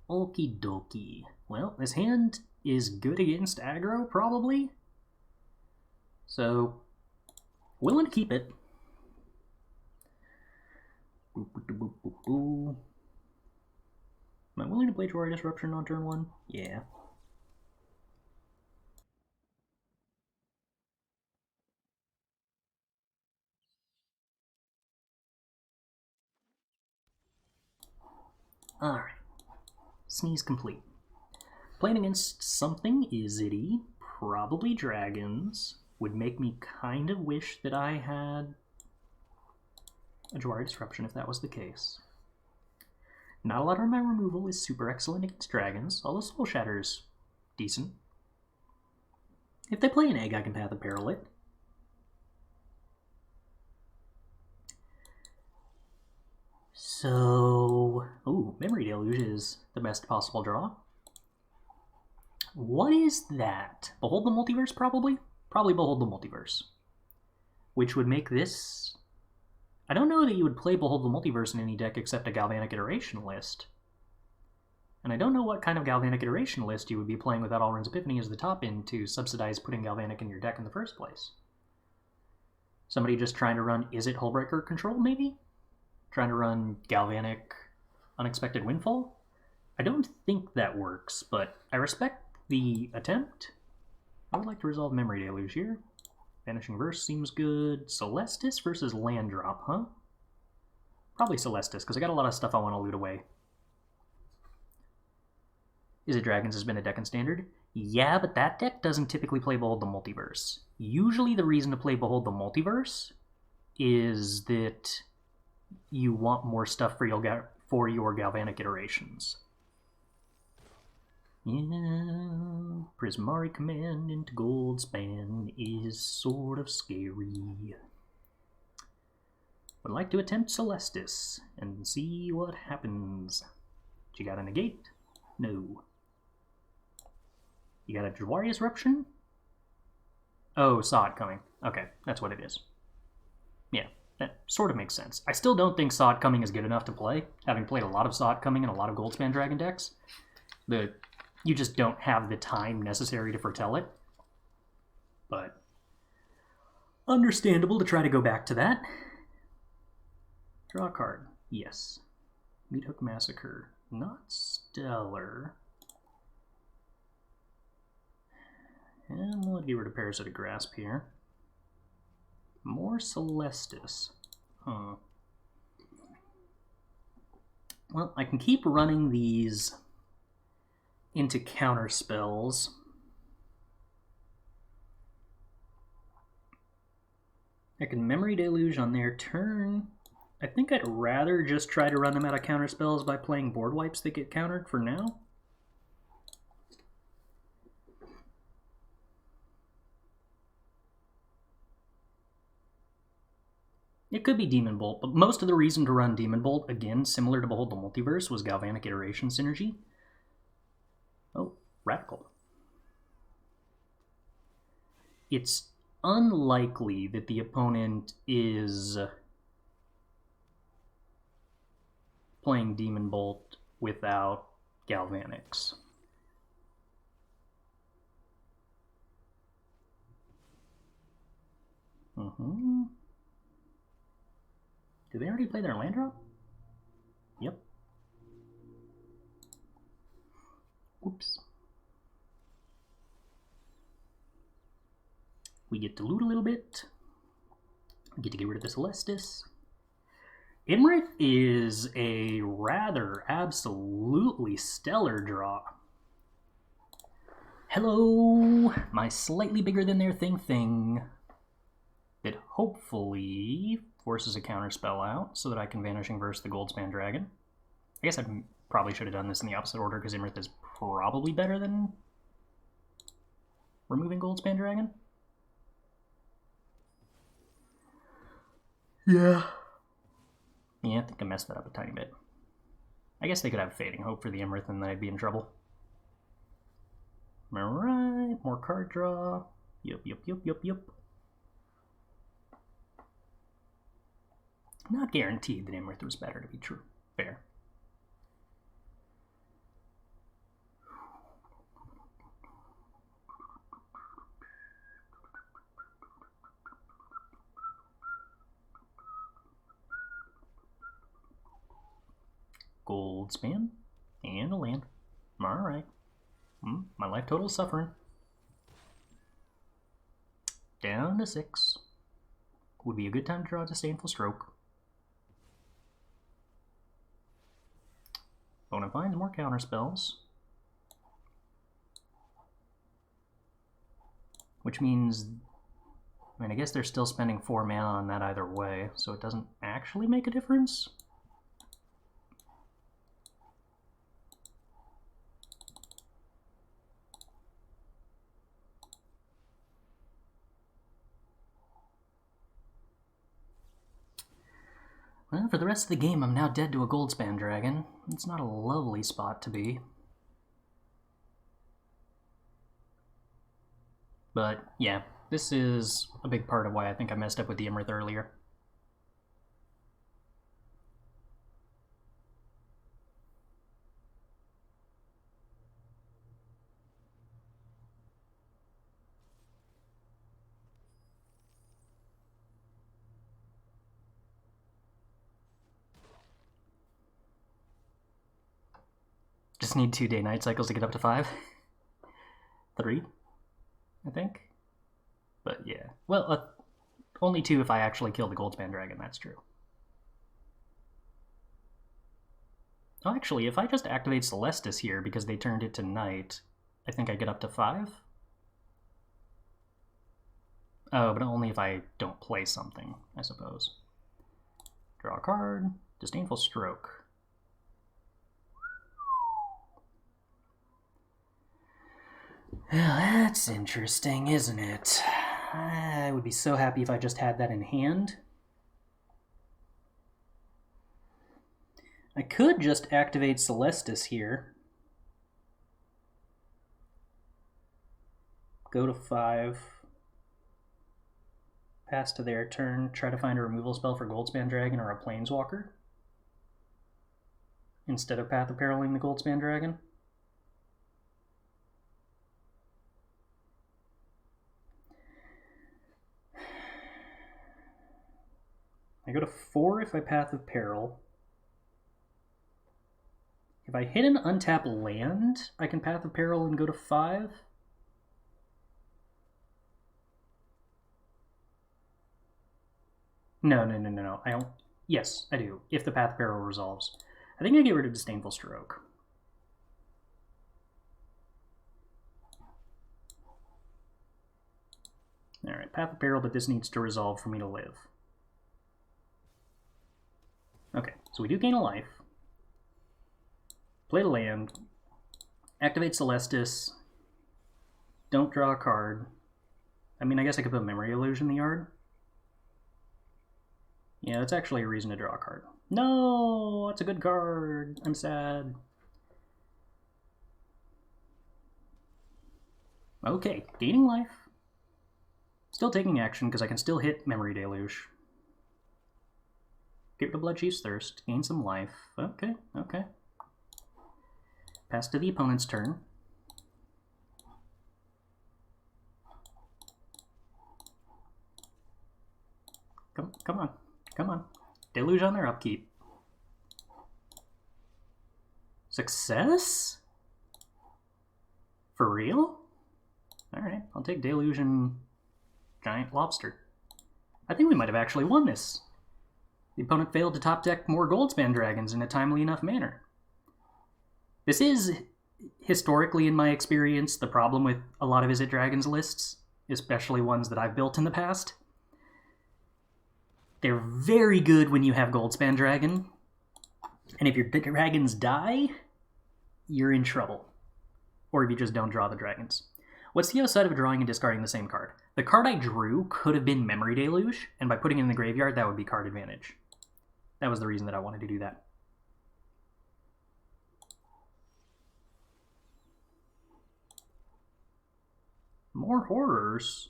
Okie dokie. Well, this hand is good against aggro, probably. So, willing to keep it. Am I willing to play Jwari Disruption on turn 1? Yeah. Alright. Sneeze complete. Playing against something Izzity, probably dragons, would make me kind of wish that I had a Jwari Disruption if that was the case. Not a lot of my removal is super excellent against dragons, although Soul Shatter's decent. If they play an egg, I can Path of Peril it. So, ooh, Memory Deluge is the best possible draw. What is that? Behold the Multiverse, probably? Probably Behold the Multiverse. Which would make this... I don't know that you would play Behold the Multiverse in any deck except a Galvanic Iteration list. And I don't know what kind of Galvanic Iteration list you would be playing without Alrund's Epiphany as the top end to subsidize putting Galvanic in your deck in the first place. Somebody just trying to run Is It Hullbreaker Control, maybe? Trying to run Galvanic Unexpected Windfall? I don't think that works, but I respect the attempt. I would like to resolve Memory Deluge here. Vanishing Verse seems good. Celestus versus land drop, huh? Probably Celestus, because I got a lot of stuff I want to loot away. Is It Dragons has been a deck in Standard? Yeah, but that deck doesn't typically play Behold the Multiverse. Usually the reason to play Behold the Multiverse is that you want more stuff for your Galvanic iterations. Yeah, Prismari Command into Goldspan is sort of scary. Would like to attempt Celestus and see what happens. You got a negate? No. You got a Jwari Disruption? Oh, saw it coming. Okay, that's what it is. Yeah, that sort of makes sense. I still don't think Saw It Coming is good enough to play, having played a lot of Saw It Coming in a lot of Goldspan Dragon decks. You just don't have the time necessary to foretell it. But understandable to try to go back to that. Draw a card. Yes. Meathook Massacre. Not stellar. And we'll get rid of Parasitic Grasp here. More Celestus. Huh. Well, I can keep running these into counter spells. I can Memory Deluge on their turn. I think I'd rather just try to run them out of counter spells by playing board wipes that get countered for now. It could be Demon Bolt, but most of the reason to run Demon Bolt, again, similar to Behold the Multiverse, was Galvanic Iteration synergy. Oh, Radical. It's unlikely that the opponent is playing Demon Bolt without Galvanics. Did they already play their land drop? Yep. Oops. We get to loot a little bit. We get to get rid of the Celestus. Iymrith is a rather absolutely stellar draw. Hello, my slightly bigger than their thing that hopefully forces a counterspell out so that I can Vanishing Verse the Goldspan Dragon. I guess I probably should have done this in the opposite order because Iymrith is probably better than removing Goldspan Dragon. Yeah, I think I messed that up a tiny bit. I guess they could have Fading Hope for the Iymrith and then I'd be in trouble. Alright, more card draw. Yup. Not guaranteed that Iymrith was better, to be true. Fair. Gold span. And a land. Alright. My life total is suffering. Down to 6. Would be a good time to draw a Disdainful Stroke. Opponent finds more counter spells. Which means, I mean, I guess they're still spending 4 mana on that either way, so it doesn't actually make a difference. Well, for the rest of the game, I'm now dead to a Goldspan Dragon. It's not a lovely spot to be. But, yeah, this is a big part of why I think I messed up with the Iymrith earlier. Just need 2 day-night cycles to get up to 5. 3, I think. But yeah. Well, only 2 if I actually kill the Goldspan Dragon, that's true. Oh, actually, if I just activate Celestus here because they turned it to night, I think I get up to 5? Oh, but only if I don't play something, I suppose. Draw a card. Disdainful Stroke. Well, that's interesting, isn't it? I would be so happy if I just had that in hand. I could just activate Celestus here. Go to 5. Pass to their turn. Try to find a removal spell for Goldspan Dragon or a Planeswalker. Instead of Path of Periling the Goldspan Dragon. I go to 4 if I Path of Peril. If I hit an untapped land, I can Path of Peril and go to 5. No. I don't. Yes, I do. If the Path of Peril resolves. I think I get rid of Disdainful Stroke. Alright, Path of Peril, but this needs to resolve for me to live. Okay, so we do gain a life. Play the land. Activate Celestus. Don't draw a card. I mean, I guess I could put Memory Deluge in the yard. Yeah, that's actually a reason to draw a card. No, it's a good card. I'm sad. Okay, gaining life. Still taking action because I can still hit Memory Deluge. Get rid of Bloodchief's Thirst. Gain some life. Okay. Pass to the opponent's turn. Come on. Deluge on their upkeep. Success? For real? Alright, I'll take Deluge and Giant Lobster. I think we might have actually won this. The opponent failed to top deck more Goldspan Dragons in a timely enough manner. This is, historically in my experience, the problem with a lot of Izzet Dragons lists, especially ones that I've built in the past. They're very good when you have Goldspan Dragon, and if your dragons die, you're in trouble. Or if you just don't draw the dragons. What's the other side of drawing and discarding the same card? The card I drew could have been Memory Deluge, and by putting it in the graveyard, that would be card advantage. That was the reason that I wanted to do that. More horrors.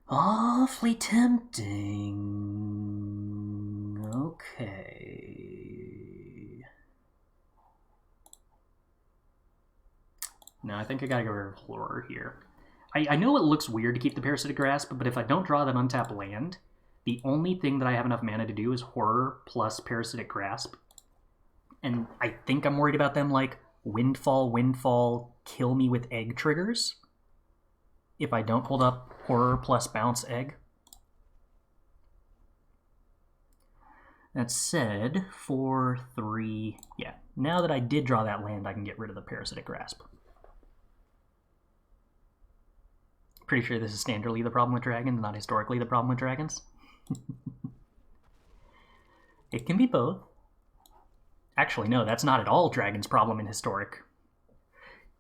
Awfully tempting. Okay. No, I think I gotta go rid of horror here. I know it looks weird to keep the Parasitic Grasp, but if I don't draw that untapped land, The only thing that I have enough mana to do is Horror plus Parasitic Grasp. And I think I'm worried about them, like, Windfall, kill me with egg triggers. If I don't hold up Horror plus Bounce Egg. That said, 4, 3, yeah. Now that I did draw that land, I can get rid of the Parasitic Grasp. Pretty sure this is standardly the problem with dragons, not historically the problem with dragons. It can be both. Actually, no, that's not at all Dragon's problem in historic.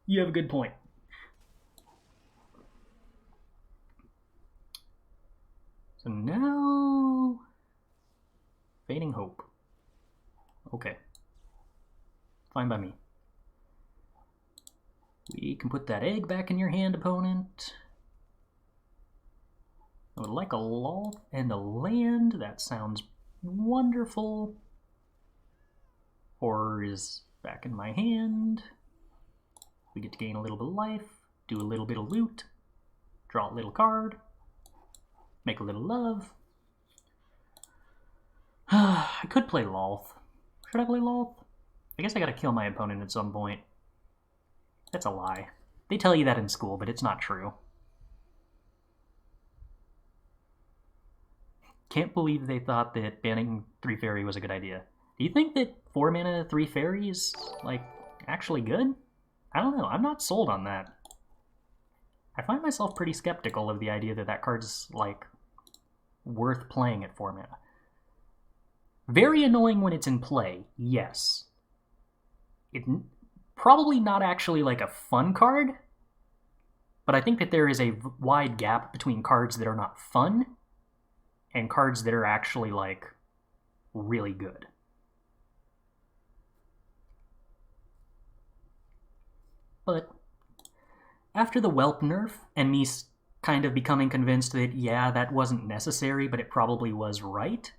You have a good point. So now... Fading Hope. Okay. Fine by me. We can put that egg back in your hand, opponent. I would like a Lolth and a land. That sounds wonderful. Horror is back in my hand. We get to gain a little bit of life, do a little bit of loot, draw a little card, make a little love. I could play Lolth. Should I play Lolth? I guess I gotta kill my opponent at some point. That's a lie. They tell you that in school, but it's not true. Can't believe they thought that banning 3 fairy was a good idea. Do you think that 4 mana 3 fairy is, like, actually good? I don't know. I'm not sold on that. I find myself pretty skeptical of the idea that that card's, like, worth playing at 4 mana. Very annoying when it's in play, yes. It's probably not actually, like, a fun card, but I think that there is a wide gap between cards that are not fun and cards that are actually, like, really good. But after the Whelp nerf, and me kind of becoming convinced that, yeah, that wasn't necessary, but it probably was right,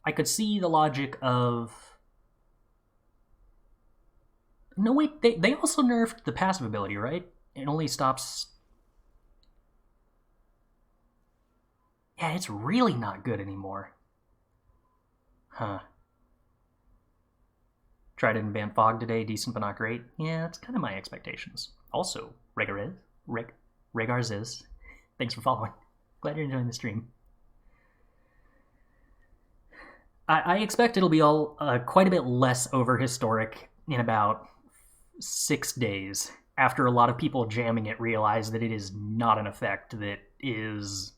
I could see the logic of... No, wait, they also nerfed the passive ability, right? It only stops... Yeah, it's really not good anymore. Huh. Tried it in Ban Fog today, decent but not great. Yeah, that's kind of my expectations. Also, Regarziz, thanks for following. Glad you're enjoying the stream. I expect it'll be all quite a bit less over historic in about 6 days, after a lot of people jamming it realize that it is not an effect that is,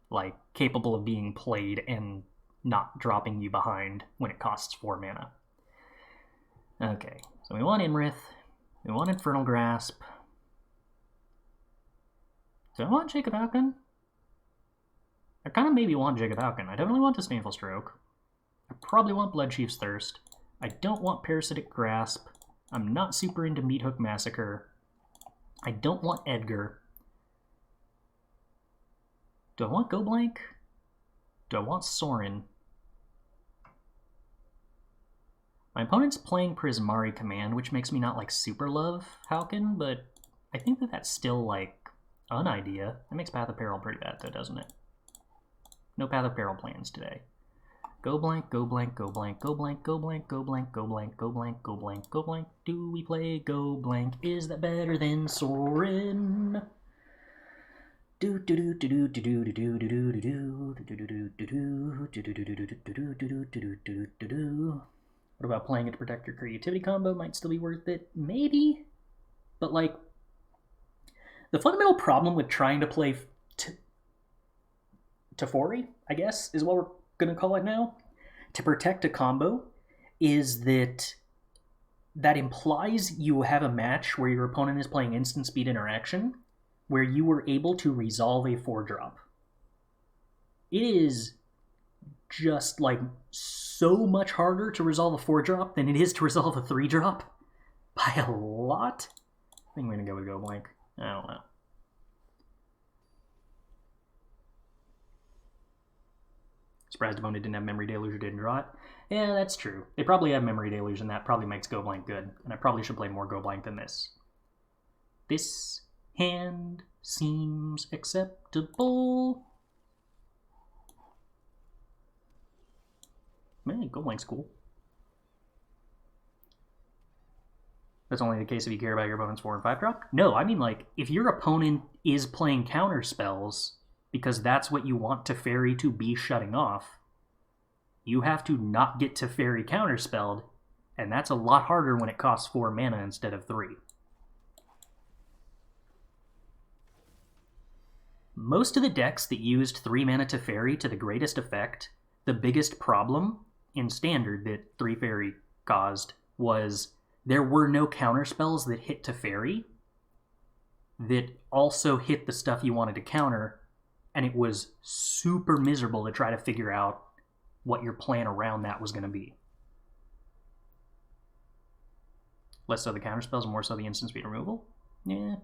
like, capable of being played and not dropping you behind when it costs 4 mana. Okay, so we want Iymrith, we want Infernal Grasp. Do I want Jacob Alkin? I kind of maybe want Jacob Alkin. I definitely want Disdainful Stroke. I probably want Bloodchief's Thirst. I don't want Parasitic Grasp. I'm not super into Meathook Massacre. I don't want Edgar. Do I want Go Blank? Do I want Sorin? My opponent's playing Prismari Command, which makes me not, like, super love Halkin, but I think that that's still, like, an idea. That makes Path of Peril pretty bad, though, doesn't it? No Path of Peril plans today. Go blank, go blank, go blank, go blank, go blank, go blank, go blank, go blank, go blank, go blank. Do we play go blank? Is that better than Sorin? Do do do do do do do do do do do do do do do do. What about playing it to protect your creativity combo? Might still be worth it, maybe. But, like, the fundamental problem with trying to play Teferi, I guess, is what we're gonna call it now, to protect a combo, is that implies you have a match where your opponent is playing instant speed interaction, where you were able to resolve a 4-drop. It is just, like, so much harder to resolve a 4-drop than it is to resolve a 3-drop. By a lot. I think we're gonna go with Go Blank. I don't know. Surprised opponent didn't have Memory Deluge or didn't draw it. Yeah, that's true. They probably have Memory Deluge, and that probably makes Go Blank good. And I probably should play more Go Blank than this. This hand seems acceptable. Man, Go Blank's cool. That's only the case if you care about your opponent's 4 and 5 drop? No, I mean, like, if your opponent is playing counter spells because that's what you want Teferi to be shutting off, you have to not get Teferi counterspelled, and that's a lot harder when it costs 4 mana instead of 3. Most of the decks that used 3 mana Teferi to the greatest effect, the biggest problem in Standard that 3 Fairy caused was there were no counterspells that hit Teferi that also hit the stuff you wanted to counter, and it was super miserable to try to figure out what your plan around that was going to be. Less so the counterspells, more so the instant speed removal? Yeah.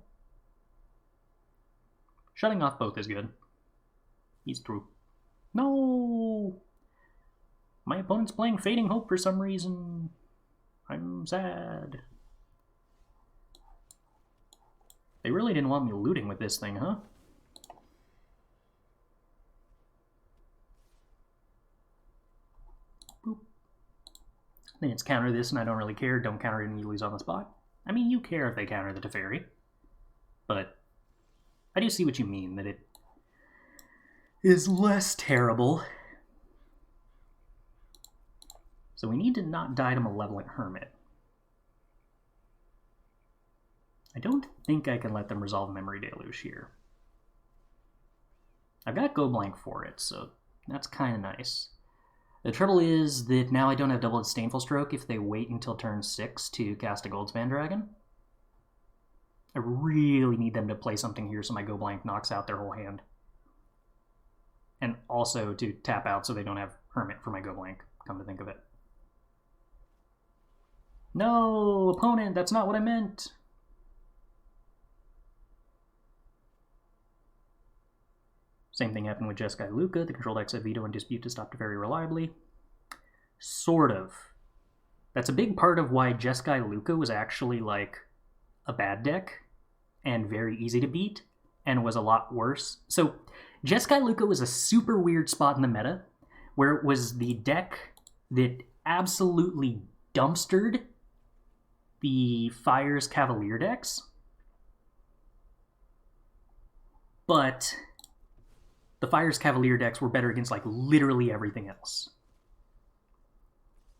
Shutting off both is good. He's through. No! My opponent's playing Fading Hope for some reason. I'm sad. They really didn't want me looting with this thing, huh? Boop. Then it's counter this and I don't really care. Don't counter it and you lose on the spot. I mean, you care if they counter the Teferi. But I do see what you mean, that it is less terrible. So we need to not die to Malevolent Hermit. I don't think I can let them resolve Memory Deluge here. I've got Go Blank for it, so that's kind of nice. The trouble is that now I don't have double Disdainful Stroke if they wait until turn 6 to cast a Goldspan Dragon. I really need them to play something here so my Go Blank knocks out their whole hand. And also to tap out so they don't have Hermit for my Go Blank, come to think of it. No, opponent, that's not what I meant. Same thing happened with Jeskai Luca. The control decks have veto and dispute to stop very reliably. Sort of. That's a big part of why Jeskai Luca was actually like a bad deck and very easy to beat and was a lot worse. So Jeskai Luca was a super weird spot in the meta where it was the deck that absolutely dumpstered the Fire's Cavalier decks, but the Fire's Cavalier decks were better against like literally everything else.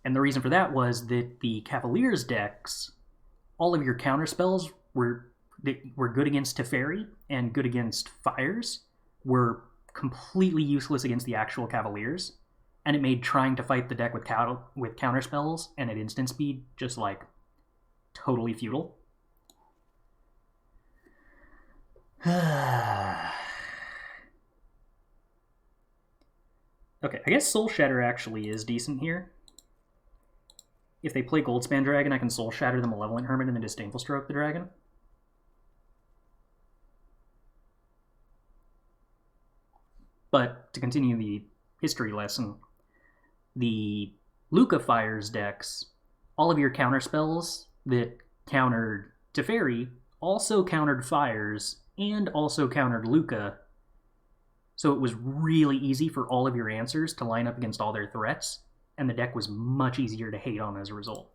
And the reason for that was that the Cavaliers decks, all of your counter spells were good against Teferi and good against Fires, were completely useless against the actual Cavaliers, and it made trying to fight the deck with counter spells and at instant speed just like totally futile. Okay, I guess Soul Shatter actually is decent here. If they play Goldspan Dragon, I can Soul Shatter the Malevolent Hermit and then Disdainful Stroke the Dragon. But to continue the history lesson, the Luca Fires decks, all of your counter spells that countered Teferi also countered Fires and also countered Luca. So it was really easy for all of your answers to line up against all their threats, and the deck was much easier to hate on as a result.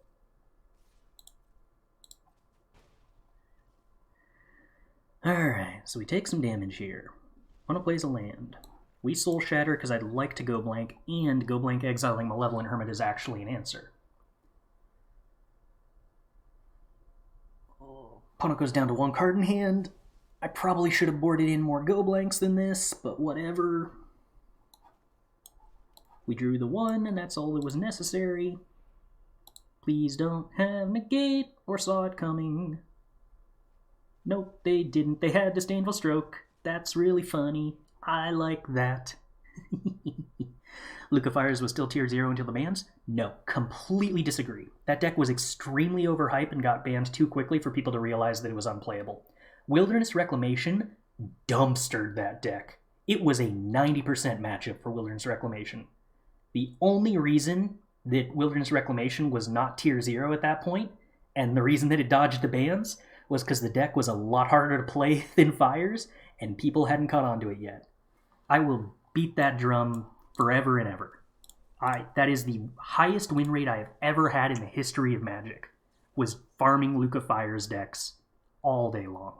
Alright, so we take some damage here. Opponent plays a land. We Soul Shatter because I'd like to Go Blank, and Go Blank exiling Malevolent Hermit is actually an answer. Opponent goes down to 1 card in hand. I probably should have boarded in more Go Blanks than this, but whatever. We drew the 1, and that's all that was necessary. Please don't have negate or saw it coming. Nope, they didn't. They had Disdainful Stroke. That's really funny. I like that. Luca Fires was still tier 0 until the bans? No, completely disagree. That deck was extremely overhyped and got banned too quickly for people to realize that it was unplayable. Wilderness Reclamation dumpstered that deck. It was a 90% matchup for Wilderness Reclamation. The only reason that Wilderness Reclamation was not tier 0 at that point, and the reason that it dodged the bans, was because the deck was a lot harder to play than Fires, and people hadn't caught on to it yet. I will beat that drum forever and ever. That is the highest win rate I have ever had in the history of Magic, was farming Luca Fire's decks all day long.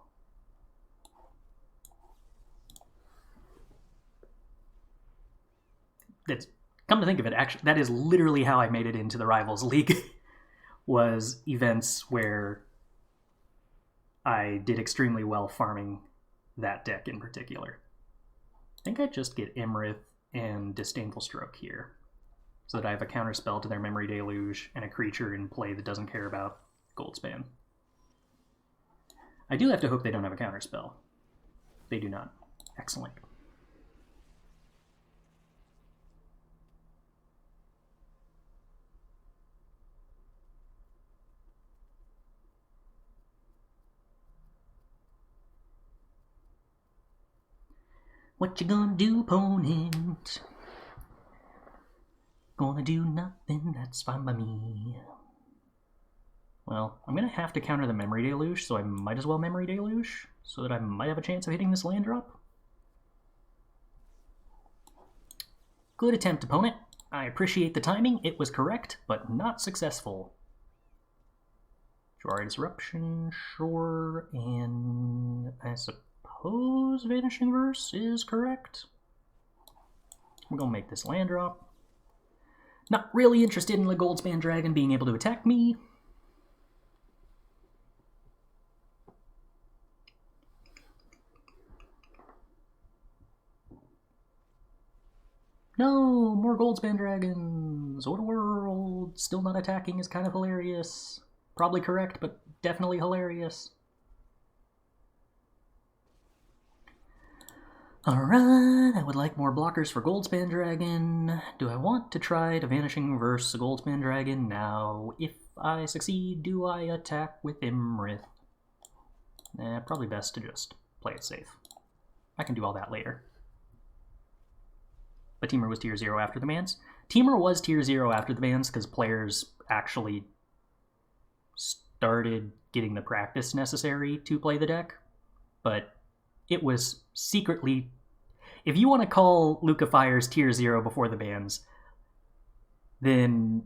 That's, come to think of it, actually, that is literally how I made it into the Rivals League, was events where I did extremely well farming that deck in particular. I think I just get Iymrith and Disdainful Stroke here, so that I have a counterspell to their Memory Deluge and a creature in play that doesn't care about Goldspan. I do have to hope they don't have a counterspell. They do not. Excellent. What you gonna do, opponent? Gonna do nothing, that's fine by me. Well, I'm gonna have to counter the Memory Deluge, so I might as well Memory Deluge, so that I might have a chance of hitting this land drop. Good attempt, opponent. I appreciate the timing. It was correct, but not successful. Jwari Disruption, sure, and I suppose Vanishing Verse is correct. We're gonna make this land drop. Not really interested in the Goldspan Dragon being able to attack me. No, more Goldspan Dragons. What a world. Still not attacking is kind of hilarious. Probably correct, but definitely hilarious. Alright, I would like more blockers for Goldspan Dragon. Do I want to try to Vanishing Verse a Goldspan Dragon now? If I succeed, do I attack with Iymrith? Probably best to just play it safe. I can do all that later. But Temur was tier 0 after the bans. Temur was tier 0 after the bans because players actually started getting the practice necessary to play the deck. But it was secretly... If you want to call Luca Fire's tier 0 before the bans, then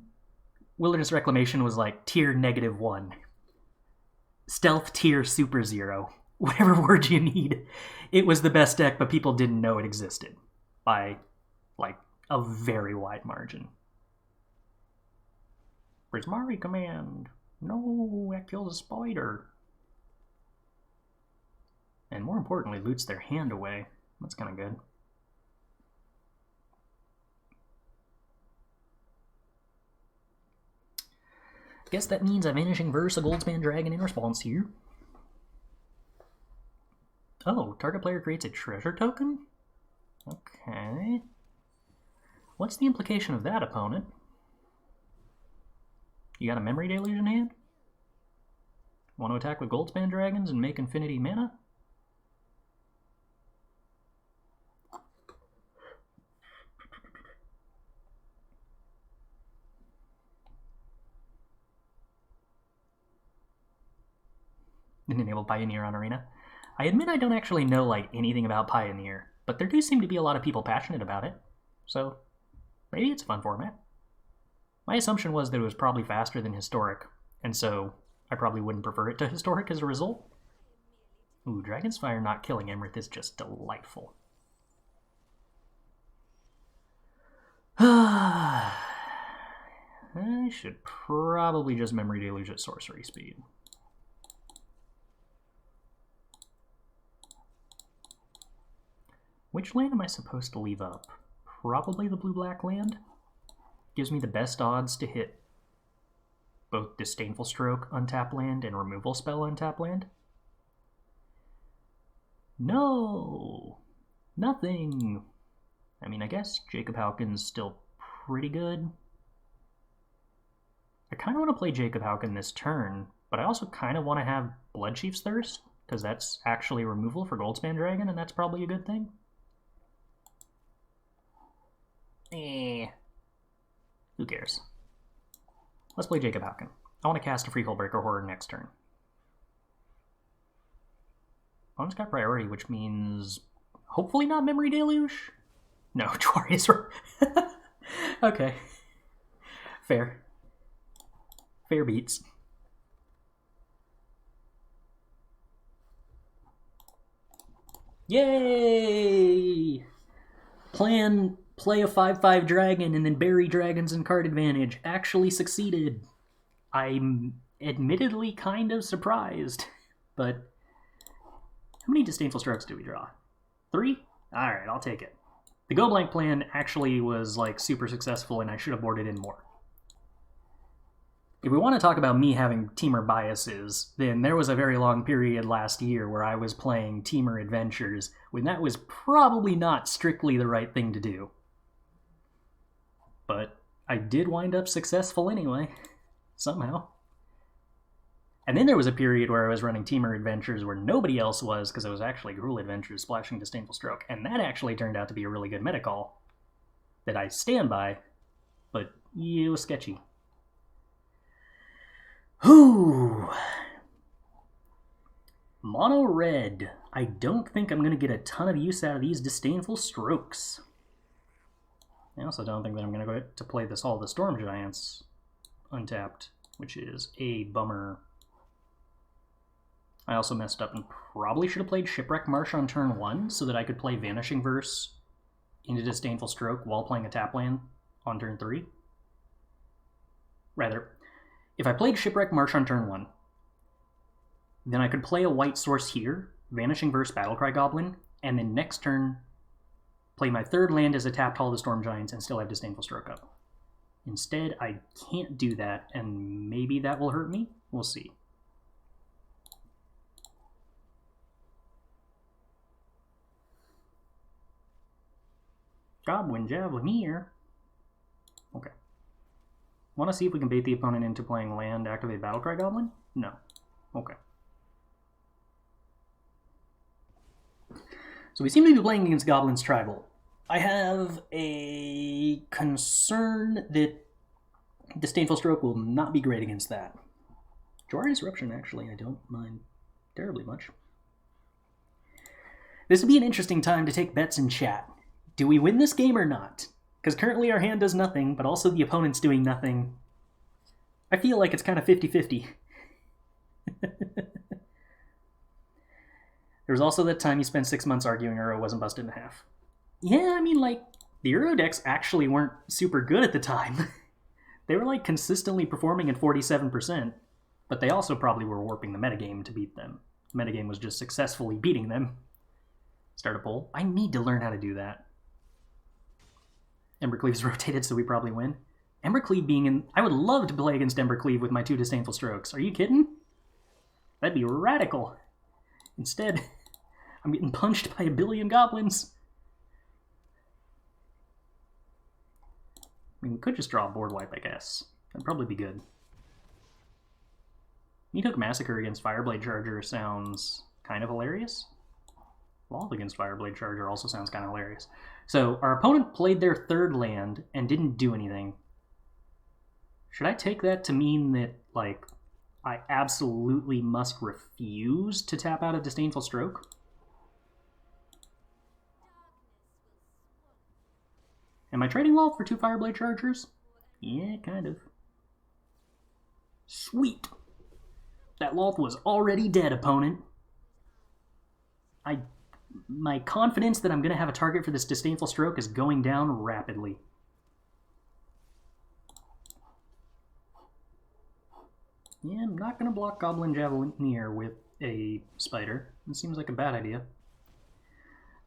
Wilderness Reclamation was like tier -1. Stealth tier super 0. Whatever word you need. It was the best deck, but people didn't know it existed. By, like, a very wide margin. Prismari command. No, that kills a spider. And more importantly, loots their hand away. That's kind of good. Guess that means I'm Vanishing Verse a Goldspan Dragon in response here. Oh, target player creates a treasure token? Okay. What's the implication of that, opponent? You got a Memory Deluge in hand? Want to attack with Goldspan Dragons and make infinity mana? Didn't enable Pioneer on Arena. I admit I don't actually know like anything about Pioneer, but there do seem to be a lot of people passionate about it, so maybe it's a fun format. My assumption was that it was probably faster than Historic, and so I probably wouldn't prefer it to Historic as a result. Ooh, Dragon's Fire not killing Iymrith is just delightful. I should probably just Memory Deluge at sorcery speed. Which land am I supposed to leave up? Probably the blue-black land. Gives me the best odds to hit both Disdainful Stroke untap land and Removal Spell untap land. No! Nothing! I mean, I guess Jacob Howkin's still pretty good. I kind of want to play Jacob Howkin this turn, but I also kind of want to have Bloodchief's Thirst, because that's actually removal for Goldspan Dragon, and that's probably a good thing. Who cares? Let's play Jacob Howkin. I want to cast a free Hullbreaker Horror next turn. Opponent's got priority, which means hopefully not Memory Deluge? No, Jwari Disruption. Okay. Fair. Fair beats. Yay! Play a 5/5 dragon and then bury dragons and card advantage. Actually succeeded. I'm admittedly kind of surprised, but how many Disdainful Strokes do we draw? 3? Alright, I'll take it. The go blank plan actually was like super successful and I should have boarded in more. If we want to talk about me having teamer biases, then there was a very long period last year where I was playing teamer adventures when that was probably not strictly the right thing to do. But I did wind up successful anyway, somehow. And then there was a period where I was running teamer adventures where nobody else was, because it was actually Gruul Adventures splashing Disdainful Stroke, and that actually turned out to be a really good meta call that I stand by, but it was sketchy. Whew. Mono red. I don't think I'm going to get a ton of use out of these Disdainful Strokes. I also don't think that I'm going to go to play this All the Storm Giants untapped, which is a bummer. I also messed up and probably should have played Shipwreck Marsh on turn 1 so that I could play Vanishing Verse into Disdainful Stroke while playing a tap land on turn 3. Rather, if I played Shipwreck Marsh on turn 1, then I could play a white source here, Vanishing Verse Battlecry Goblin, and then next turn play my third land as a tapped Hall of the Storm Giants and still have Disdainful Stroke up. Instead, I can't do that, and maybe that will hurt me? We'll see. Goblin Javelineer. Okay. Want to see if we can bait the opponent into playing land, activate Battlecry Goblin? No. Okay. So we seem to be playing against Goblins Tribal. I have a concern that Disdainful Stroke will not be great against that. Jwari Disruption, actually, I don't mind terribly much. This would be an interesting time to take bets in chat. Do we win this game or not? Because currently our hand does nothing, but also the opponent's doing nothing. I feel like it's kind of 50-50. There was also that time you spent 6 months arguing Uro wasn't busted in half. Yeah, I mean, like, the Uro decks actually weren't super good at the time. They were, like, consistently performing at 47%, but they also probably were warping the metagame to beat them. The metagame was just successfully beating them. Start a poll. I need to learn how to do that. Embercleave's rotated, so we probably win. Embercleave being in... I would love to play against Embercleave with my 2 Disdainful Strokes. Are you kidding? That'd be radical. Instead, I'm getting punched by a billion goblins. I mean, we could just draw a board wipe, I guess. That'd probably be good. Meathook Massacre against Fireblade Charger sounds kind of hilarious. Lolth against Fireblade Charger also sounds kind of hilarious. So, our opponent played their third land and didn't do anything. Should I take that to mean that, like, I absolutely must refuse to tap out a Disdainful Stroke? Am I trading Lolth for 2 Fireblade Chargers? Yeah, kind of. Sweet! That Lolth was already dead, opponent. My confidence that I'm going to have a target for this Disdainful Stroke is going down rapidly. Yeah, I'm not going to block Goblin Javelineer with a Spider. It seems like a bad idea.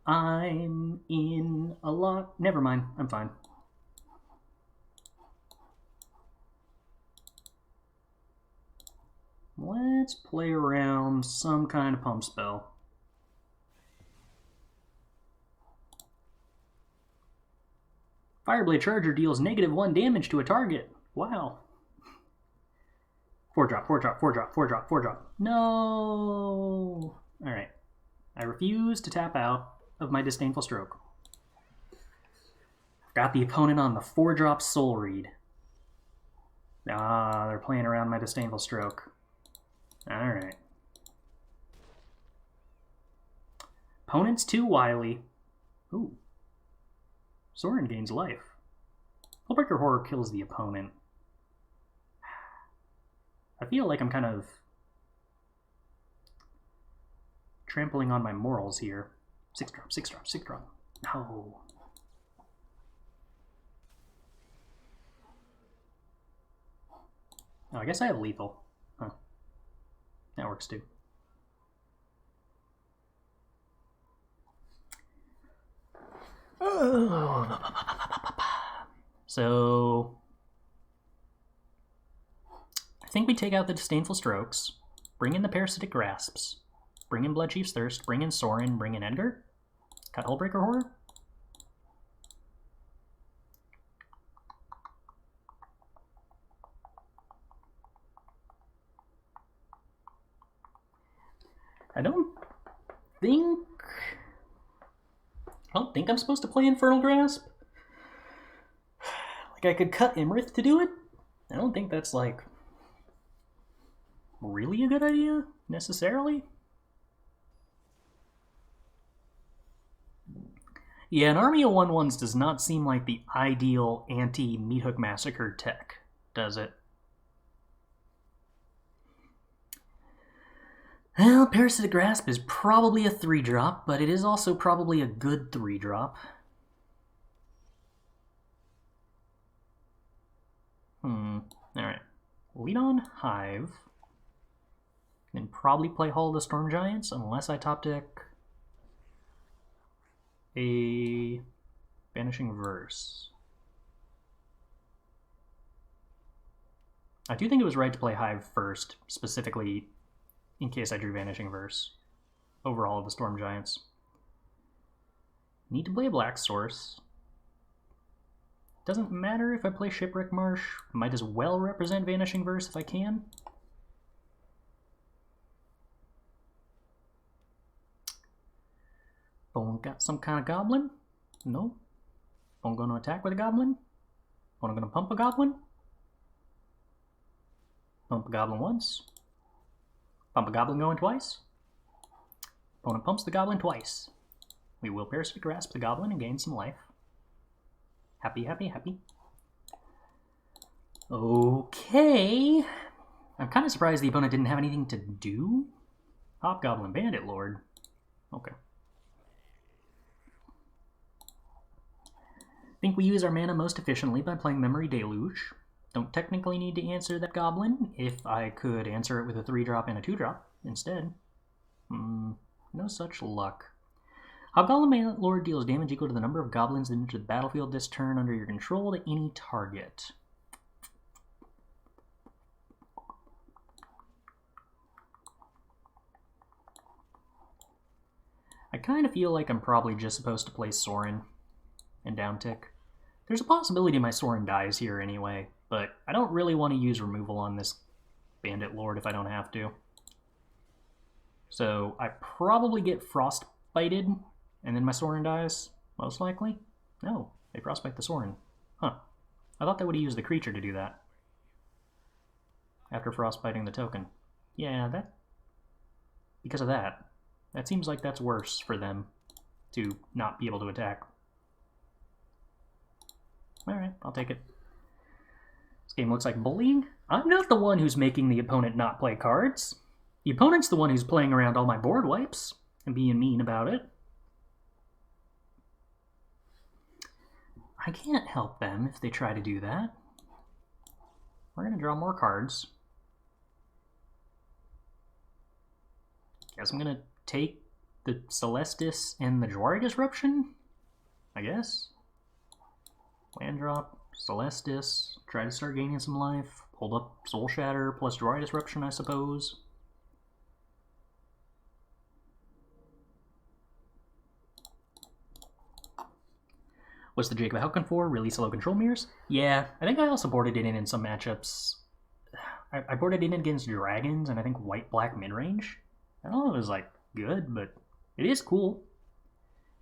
I'm in a lot... Never mind, I'm fine. Let's play around some kind of pump spell. Fireblade Charger deals -1 damage to a target. Wow. 4-drop, 4-drop, 4-drop, 4-drop, 4-drop. No! Alright. I refuse to tap out of my Disdainful Stroke. Got the opponent on the 4-drop Soul Read. Ah, they're playing around my Disdainful Stroke. Alright. Opponent's too wily. Ooh. Sorin gains life. Hullbreaker Horror kills the opponent. I feel like I'm kind of trampling on my morals here. 6-drop, 6-drop, 6-drop. No. Oh, I guess I have lethal. Huh. That works too. So I think we take out the Disdainful Strokes, bring in the Parasitic Grasps, bring in Bloodchief's Thirst, bring in Sorin, bring in Edgar, cut Hullbreaker Horror. I don't think I'm supposed to play Infernal Grasp. Like, I could cut Iymrith to do it. I don't think that's, like, really a good idea, necessarily. Yeah, an army of 1/1s does not seem like the ideal anti-Meathook Massacre tech, does it? Well, Parasitic Grasp is probably a 3-drop, but it is also probably a good 3-drop. Alright. Lead on Hive. And probably play Hall of the Storm Giants, unless I top deck a Vanishing Verse. I do think it was right to play Hive first, specifically in case I drew Vanishing Verse over Hall of the Storm Giants. Need to play a black source. Doesn't matter if I play Shipwreck Marsh. Might as well represent Vanishing Verse if I can. Bone got some kind of goblin? No. Bone gonna attack with a goblin? Bone gonna pump a goblin? Pump a goblin once. Pump a goblin going twice. Opponent pumps the goblin twice. We will Parasitic Grasp the goblin and gain some life. Happy, happy, happy. Okay. I'm kind of surprised the opponent didn't have anything to do. Hobgoblin Bandit Lord. Okay. Think we use our mana most efficiently by playing Memory Deluge. Don't technically need to answer that goblin if I could answer it with a 3-drop and a 2-drop instead. No such luck. Hobgoblin Bandit Lord deals damage equal to the number of goblins that enter the battlefield this turn under your control to any target. I kind of feel like I'm probably just supposed to play Sorin and downtick. There's a possibility my Sorin dies here anyway, but I don't really want to use removal on this Bandit Lord if I don't have to. So I probably get frostbited, and then my Sorin dies, most likely. No, they frostbite the Sorin. Huh. I thought they would have used the creature to do that. After frostbiting the token. Yeah, because of that. That seems like that's worse for them to not be able to attack. Alright, I'll take it. This game looks like bullying. I'm not the one who's making the opponent not play cards. The opponent's the one who's playing around all my board wipes and being mean about it. I can't help them if they try to do that. We're going to draw more cards. Guess I'm going to take the Celestus and the Jwari Disruption, I guess. Land drop, Celestus, try to start gaining some life, hold up Soul Shatter plus Jwari Disruption, I suppose. What's the Jacob Halcon for? Release low control mirrors? Yeah, I think I also boarded it in some matchups. I boarded it in against dragons and I think white-black midrange. I don't know if it was like good, but it is cool.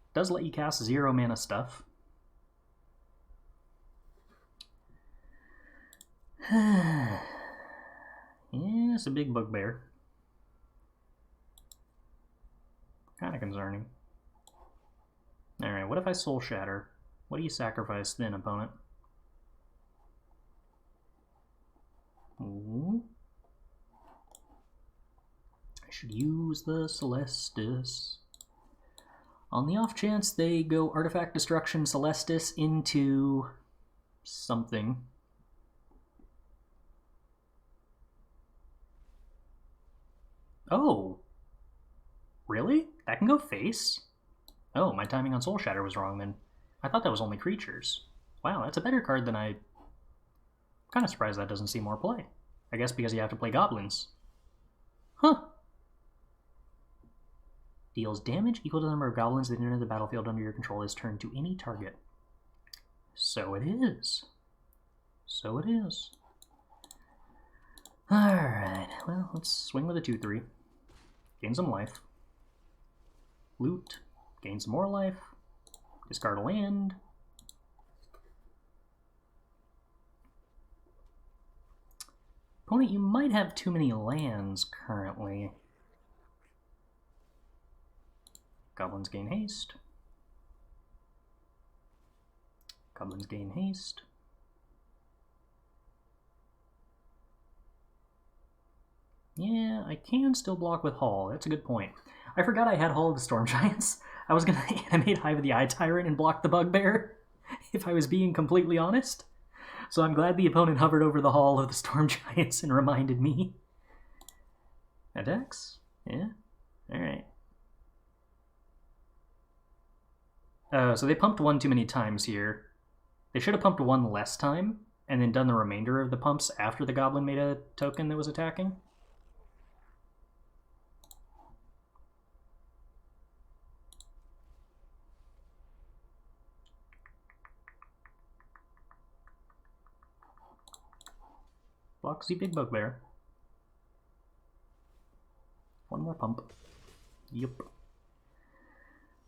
It does let you cast 0 mana stuff. Yeah, it's a big bugbear. Kind of concerning. Alright, what if I Soul Shatter? What do you sacrifice then, opponent? should use the Celestus. On the off chance they go Artifact Destruction Celestus into something. Oh. Really? That can go face? Oh, my timing on Soul Shatter was wrong then. I thought that was only creatures. Wow, that's a better card than I'm kind of surprised that doesn't see more play. I guess because you have to play goblins. Huh. Deals damage equal to the number of goblins that enter the battlefield under your control this turn to any target. So it is. So it is. Alright, well, let's swing with a 2-3. Gain some life. Loot. Gain some more life. Discard a land. Opponent, you might have too many lands currently. Goblins gain haste. Goblins gain haste. Yeah, I can still block with Hull. That's a good point. I forgot I had Hull of the Storm Giants. I was going to animate Hive of the Eye Tyrant and block the Bugbear, if I was being completely honest. So I'm glad the opponent hovered over the Hull of the Storm Giants and reminded me. Attacks? Yeah? Alright. So they pumped one too many times here. They should have pumped one less time, and then done the remainder of the pumps after the Goblin made a token that was attacking. Blocks the big bugbear. One more pump. Yep.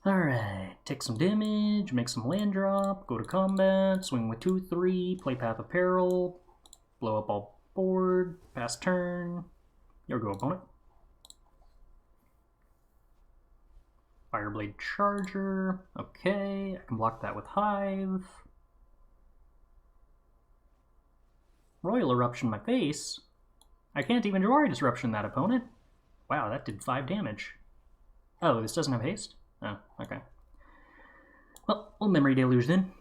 Alright, take some damage, make some land drop, go to combat, swing with 2-3, play Path of Peril, blow up all board, pass turn. Here go, opponent. Fireblade Charger. Okay, I can block that with Hive. Royal Eruption my face. I can't even Jwari Disruption that opponent. Wow, that did 5 damage. Oh, this doesn't have haste? Oh, okay. Well, we'll Memory Deluge then.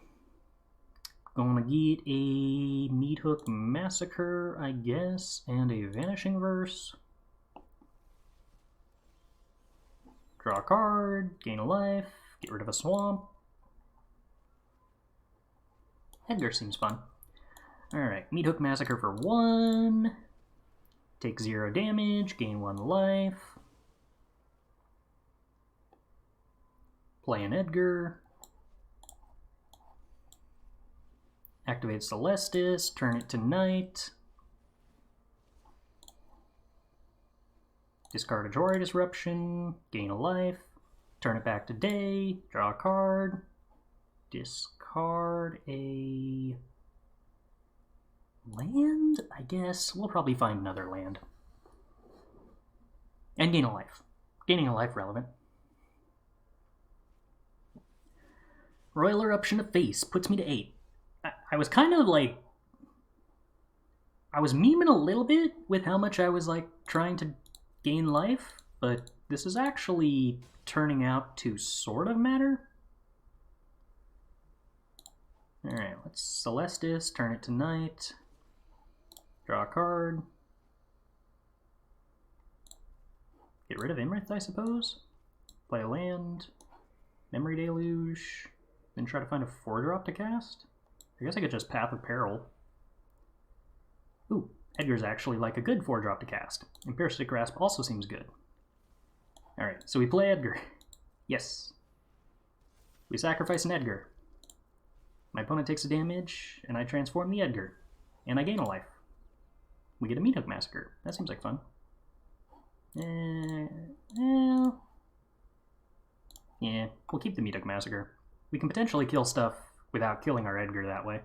Gonna get a Meathook Massacre, I guess, and a Vanishing Verse. Draw a card, gain a life, get rid of a swamp. Edgar seems fun. Alright, Meathook Massacre for 1. Take 0 damage, gain 1 life. Play an Edgar. Activate Celestus, turn it to night. Discard a Jwari Disruption, gain a life. Turn it back to day, draw a card. Discard a land, I guess. We'll probably find another land. And gain a life. Gaining a life relevant. Royal Eruption of Face puts me to 8. I was kind of like... I was memeing a little bit with how much I was like trying to gain life, but this is actually turning out to sort of matter. Alright, let's Celestus, turn it to night. Draw a card. Get rid of Iymrith, I suppose. Play a land. Memory Deluge. Then try to find a 4-drop to cast? I guess I could just Path of Peril. Ooh, Edgar's actually like a good 4-drop to cast. And Parasitic Grasp also seems good. Alright, so we play Edgar. Yes. We sacrifice an Edgar. My opponent takes a damage, and I transform the Edgar. And I gain a life. We get a Meathook Massacre. That seems like fun. Yeah, we'll keep the Meathook Massacre. We can potentially kill stuff without killing our Edgar that way.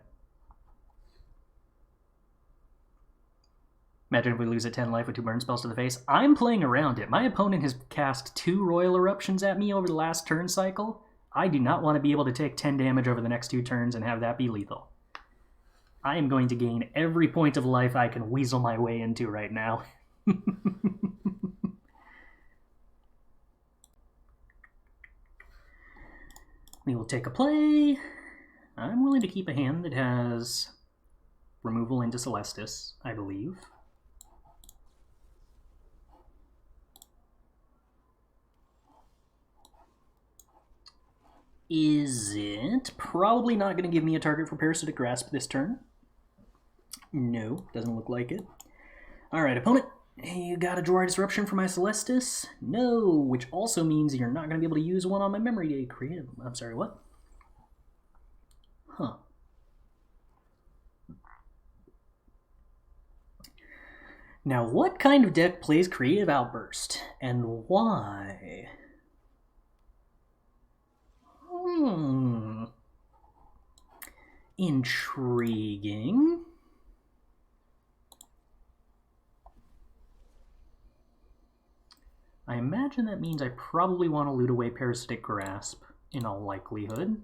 Imagine if we lose at 10 life with 2 burn spells to the face. I'm playing around it. My opponent has cast 2 Royal Eruptions at me over the last turn cycle. I do not want to be able to take 10 damage over the next 2 turns and have that be lethal. I am going to gain every point of life I can weasel my way into right now. We will take a play. I'm willing to keep a hand that has removal into Celestus, I believe. Is it probably not going to give me a target for Parasitic Grasp this turn? No, doesn't look like it. Alright, opponent, you got a Jwari Disruption for my Celestus? No, which also means you're not going to be able to use one on my Memory Day Creative. I'm sorry, what? Huh. Now, what kind of deck plays Creative Outburst, and why? Intriguing. I imagine that means I probably want to loot away Parasitic Grasp, in all likelihood.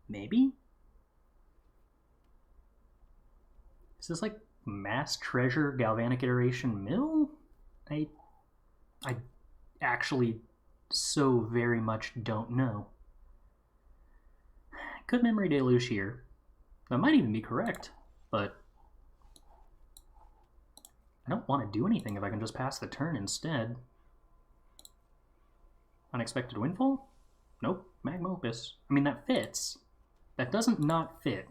Maybe? Is this like Mass Treasure Galvanic Iteration Mill? I actually so very much don't know. Could Memory Deluge here. That might even be correct, but I don't want to do anything if I can just pass the turn instead. Unexpected Windfall? Nope. Magma Opus. I mean, that fits. That doesn't not fit.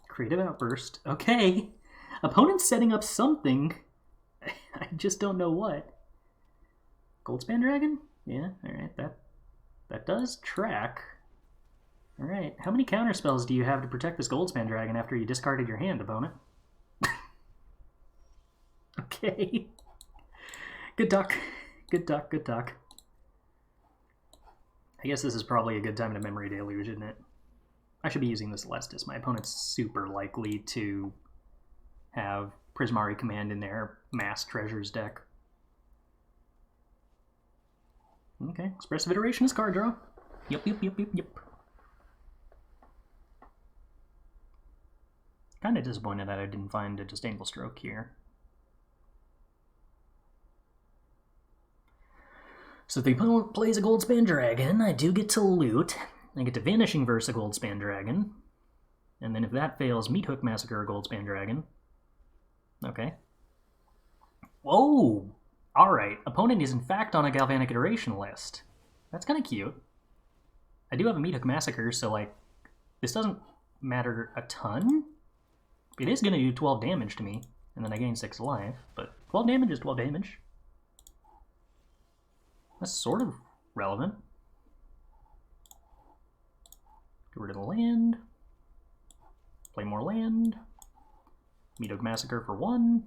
Creative Outburst. Okay. Opponent's setting up something. I just don't know what. Goldspan Dragon? Yeah, alright. That does track. Alright. How many counterspells do you have to protect this Goldspan Dragon after you discarded your hand, opponent? Okay. Good talk. Good talk, good talk. I guess this is probably a good time to Memory Deluge, isn't it? I should be using the Celestus. My opponent's super likely to have Prismari Command in their Mass Treasures deck. Okay, Expressive Iteration is card draw. Yep. Kinda disappointed that I didn't find a Disdainful Stroke here. So if the opponent plays a Goldspan Dragon, I do get to loot. I get to Vanishing Verse a Goldspan Dragon. And then if that fails, Meathook Massacre a Goldspan Dragon. Okay. Whoa! Alright, opponent is in fact on a Galvanic Iteration list. That's kind of cute. I do have a Meathook Massacre, so like, this doesn't matter a ton. It is going to do 12 damage to me, and then I gain 6 life, but 12 damage is 12 damage. That's sort of relevant. Get rid of the land. Play more land. Meathook Massacre for 1.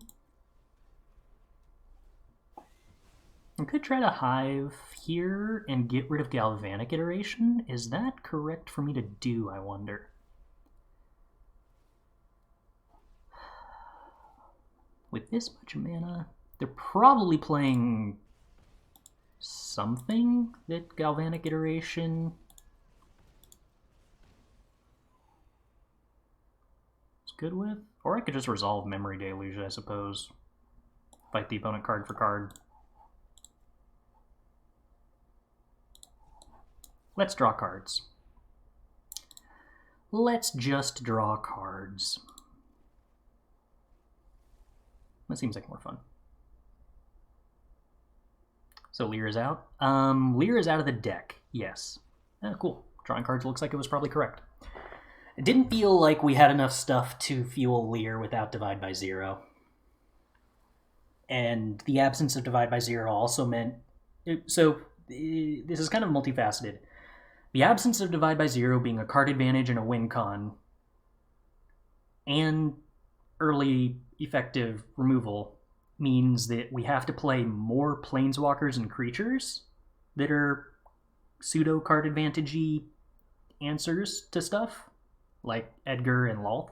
I could try to Hive here and get rid of Galvanic Iteration. Is that correct for me to do, I wonder? With this much mana, they're probably playing something that Galvanic Iteration is good with. Or I could just resolve Memory Deluge, I suppose. Fight the opponent card for card. Let's draw cards. Let's just draw cards. That seems like more fun. So Lear is out. Lear is out of the deck. Yes. Cool. Drawing cards looks like it was probably correct. It didn't feel like we had enough stuff to fuel Lear without Divide by Zero. And the absence of Divide by Zero also meant... So, this is kind of multifaceted. The absence of Divide by Zero being a card advantage and a win con, and early effective removal, means that we have to play more planeswalkers and creatures that are pseudo card advantage-y answers to stuff, like Edgar and Lolth,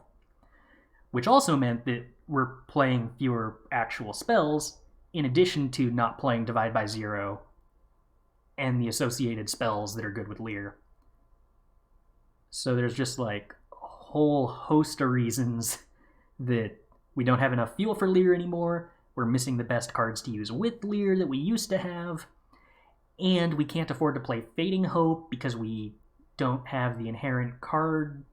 which also meant that we're playing fewer actual spells, in addition to not playing Divide by Zero and the associated spells that are good with Lear. So there's just like a whole host of reasons that we don't have enough fuel for Lear anymore. We're missing the best cards to use with Lear that we used to have. And we can't afford to play Fading Hope because we don't have the inherent card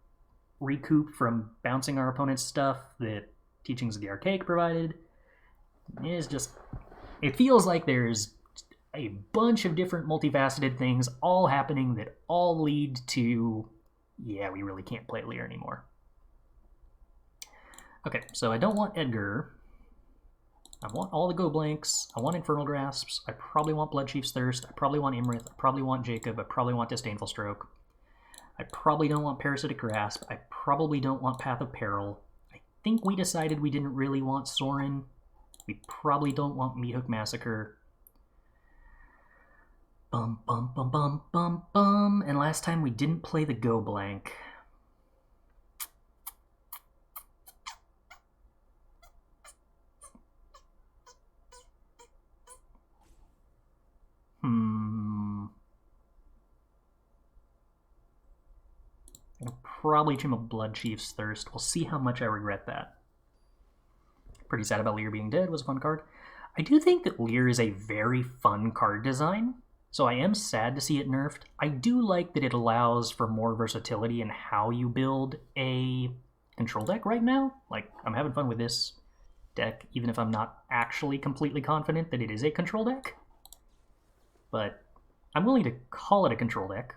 recoup from bouncing our opponent's stuff that Teachings of the Archaic provided. It's just, it feels like there's a bunch of different multifaceted things all happening that all lead to, yeah, we really can't play Lear anymore. Okay, so I don't want Edgar. I want all the Go Blanks. I want Infernal Grasps. I probably want Bloodchief's Thirst. I probably want Iymrith. I probably want Jacob. I probably want Disdainful Stroke. I probably don't want Parasitic Grasp. I probably don't want Path of Peril. I think we decided we didn't really want Sorin. We probably don't want Meathook Massacre. Bum, bum, bum, bum, bum, bum. And last time we didn't play the Go Blank. I'll probably trim a Bloodchief's Thirst. We'll see how much I regret that. Pretty sad about Lear being dead, was a fun card. I do think that Lear is a very fun card design, so I am sad to see it nerfed. I do like that it allows for more versatility in how you build a control deck right now. Like, I'm having fun with this deck, even if I'm not actually completely confident that it is a control deck. But I'm willing to call it a control deck.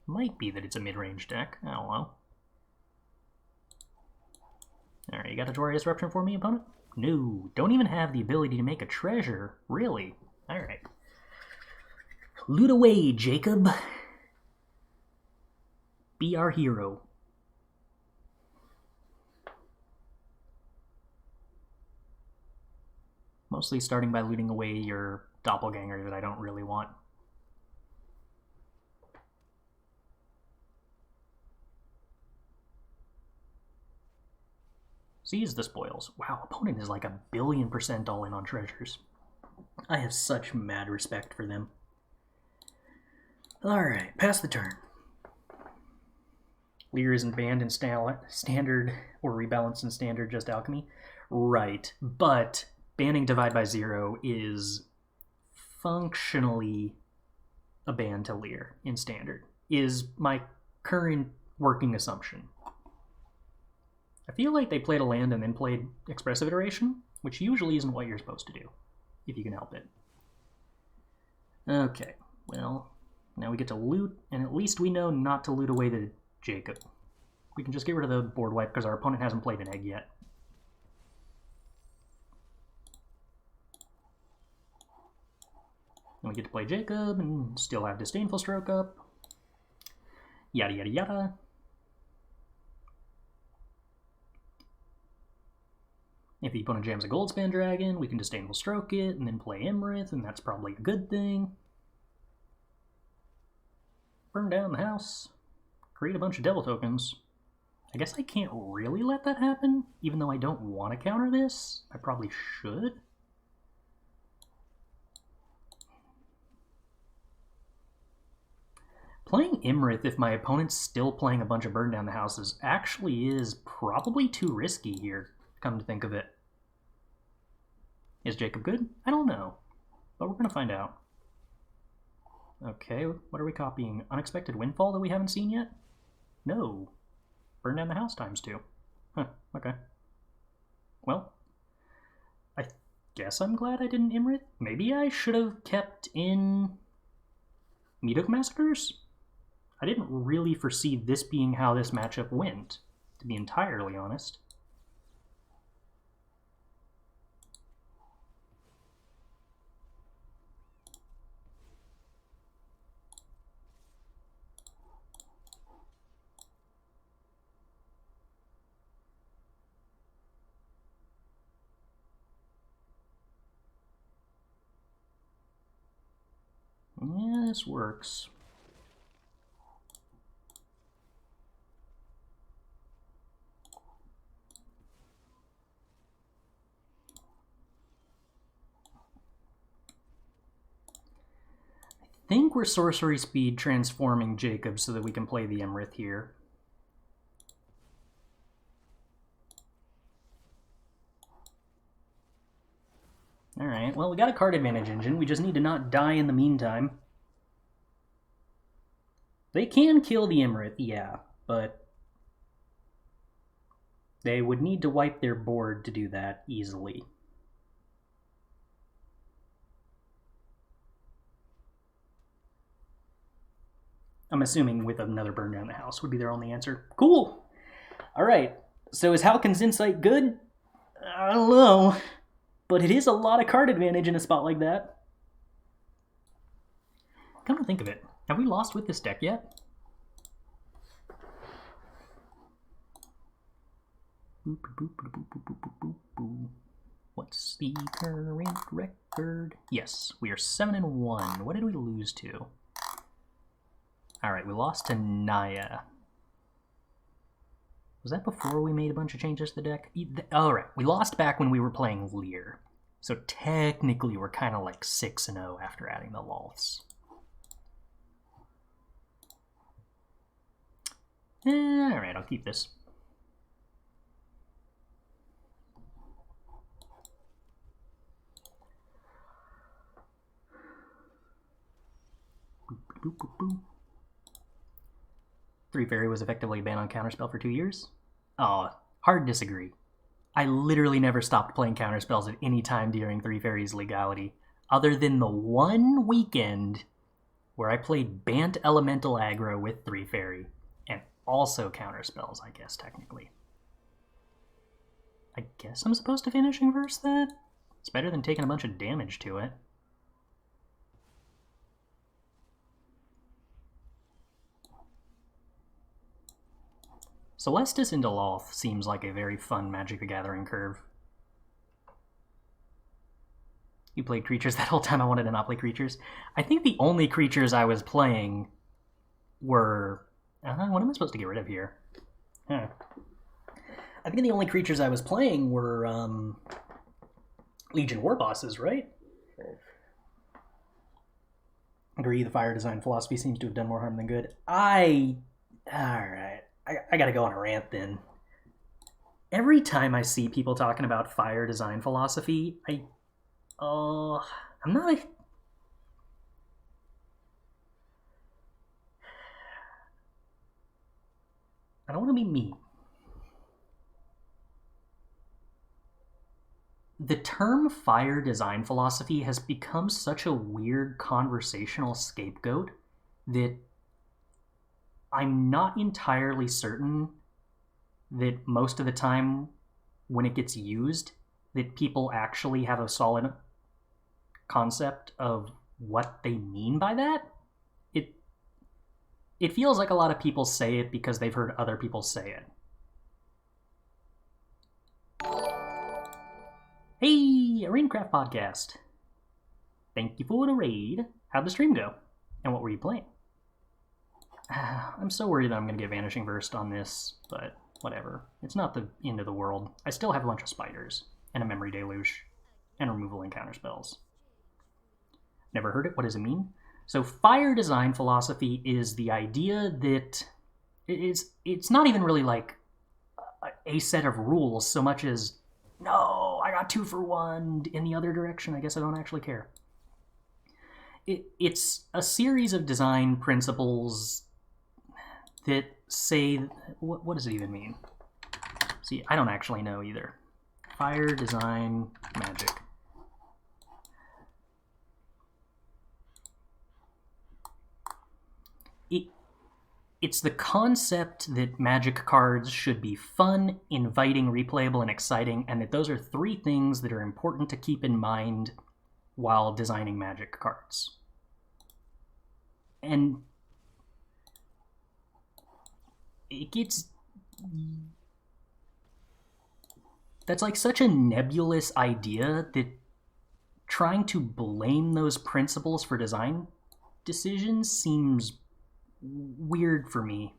Might be that it's a mid-range deck. I don't know. Alright, you got a Jwari Disruption for me, opponent? No, don't even have the ability to make a treasure. Really? Alright. Loot away, Jacob. Be our hero. Mostly starting by looting away your doppelganger that I don't really want. Seize the spoils. Wow, opponent is like 1,000,000,000% all in on treasures. I have such mad respect for them. Alright, pass the turn. Lear isn't banned in standard or rebalanced in standard, just alchemy. Right, but banning Divide by Zero is functionally a ban to Lear in standard, is my current working assumption. I feel like they played a land and then played Expressive Iteration, which usually isn't what you're supposed to do, if you can help it. Okay, well, now we get to loot, and at least we know not to loot away the Jacob. We can just get rid of the board wipe because our opponent hasn't played an egg yet. And we get to play Jacob and still have Disdainful Stroke up. Yada yada yada. If the opponent jams a Goldspan Dragon, we can Disdainful Stroke it and then play Iymrith, and that's probably a good thing. Burn down the house. Create a bunch of Devil tokens. I guess I can't really let that happen, even though I don't want to counter this. I probably should. Playing Iymrith if my opponent's still playing a bunch of Burn Down the Houses actually is probably too risky here, come to think of it. Is Jacob good? I don't know, but we're going to find out. Okay, what are we copying? Unexpected Windfall that we haven't seen yet? No. Burn Down the House ×2. Huh, okay. Well, I guess I'm glad I didn't Iymrith. Maybe I should have kept in Meathook Massacres? I didn't really foresee this being how this matchup went, to be entirely honest. Yeah, this works. I think we're sorcery speed transforming Jacob so that we can play the Iymrith here. Alright, well, we got a card advantage engine. We just need to not die in the meantime. They can kill the Iymrith, yeah, but they would need to wipe their board to do that easily. I'm assuming with another burn down the house would be their only answer. Cool! Alright, so is Halkin's Insight good? I don't know. But it is a lot of card advantage in a spot like that. Come to think of it, have we lost with this deck yet? What's the current record? Yes, we are 7-1. What did we lose to? Alright, we lost to Naya. Was that before we made a bunch of changes to the deck? Alright, we lost back when we were playing Lear. So technically we're kind of like 6-0 after adding the Lolths. Alright, I'll keep this. Boop, boop, boop. 3 Fairy was effectively banned on Counterspell for 2 years? Oh, hard disagree. I literally never stopped playing Counterspells at any time during 3 Fairy's legality, other than the one weekend where I played Bant Elemental aggro with 3 Fairy, and also Counterspells, I guess, technically. I guess I'm supposed to Vanishing Verse that? It's better than taking a bunch of damage to it. Celestus into Lolth seems like a very fun Magic the Gathering curve. You played creatures that whole time I wanted to not play creatures? I think the only creatures I was playing were... what am I supposed to get rid of here? Huh. I think the only creatures I was playing were Legion War Bosses, right? Agree, the fire design philosophy seems to have done more harm than good. Alright. I gotta go on a rant then. Every time I see people talking about fire design philosophy, I'm not I don't want to be mean. The term fire design philosophy has become such a weird conversational scapegoat that I'm not entirely certain that most of the time when it gets used, that people actually have a solid concept of what they mean by that. It feels like a lot of people say it because they've heard other people say it. Hey, a Raidcraft podcast. Thank you for the raid. How'd the stream go? And what were you playing? I'm so worried that I'm going to get Vanishing Verse on this, but whatever. It's not the end of the world. I still have a bunch of spiders, and a Memory Deluge, and removal and counter spells. Never heard it? What does it mean? So fire design philosophy is the idea that it's not even really like a set of rules so much as, no, I got 2 for 1 in the other direction. I guess I don't actually care. It's a series of design principles that say, what does it even mean? See, I don't actually know either. Fire design magic. It's the concept that magic cards should be fun, inviting, replayable, and exciting, and that those are 3 things that are important to keep in mind while designing magic cards. And it gets... That's like such a nebulous idea that trying to blame those principles for design decisions seems weird for me.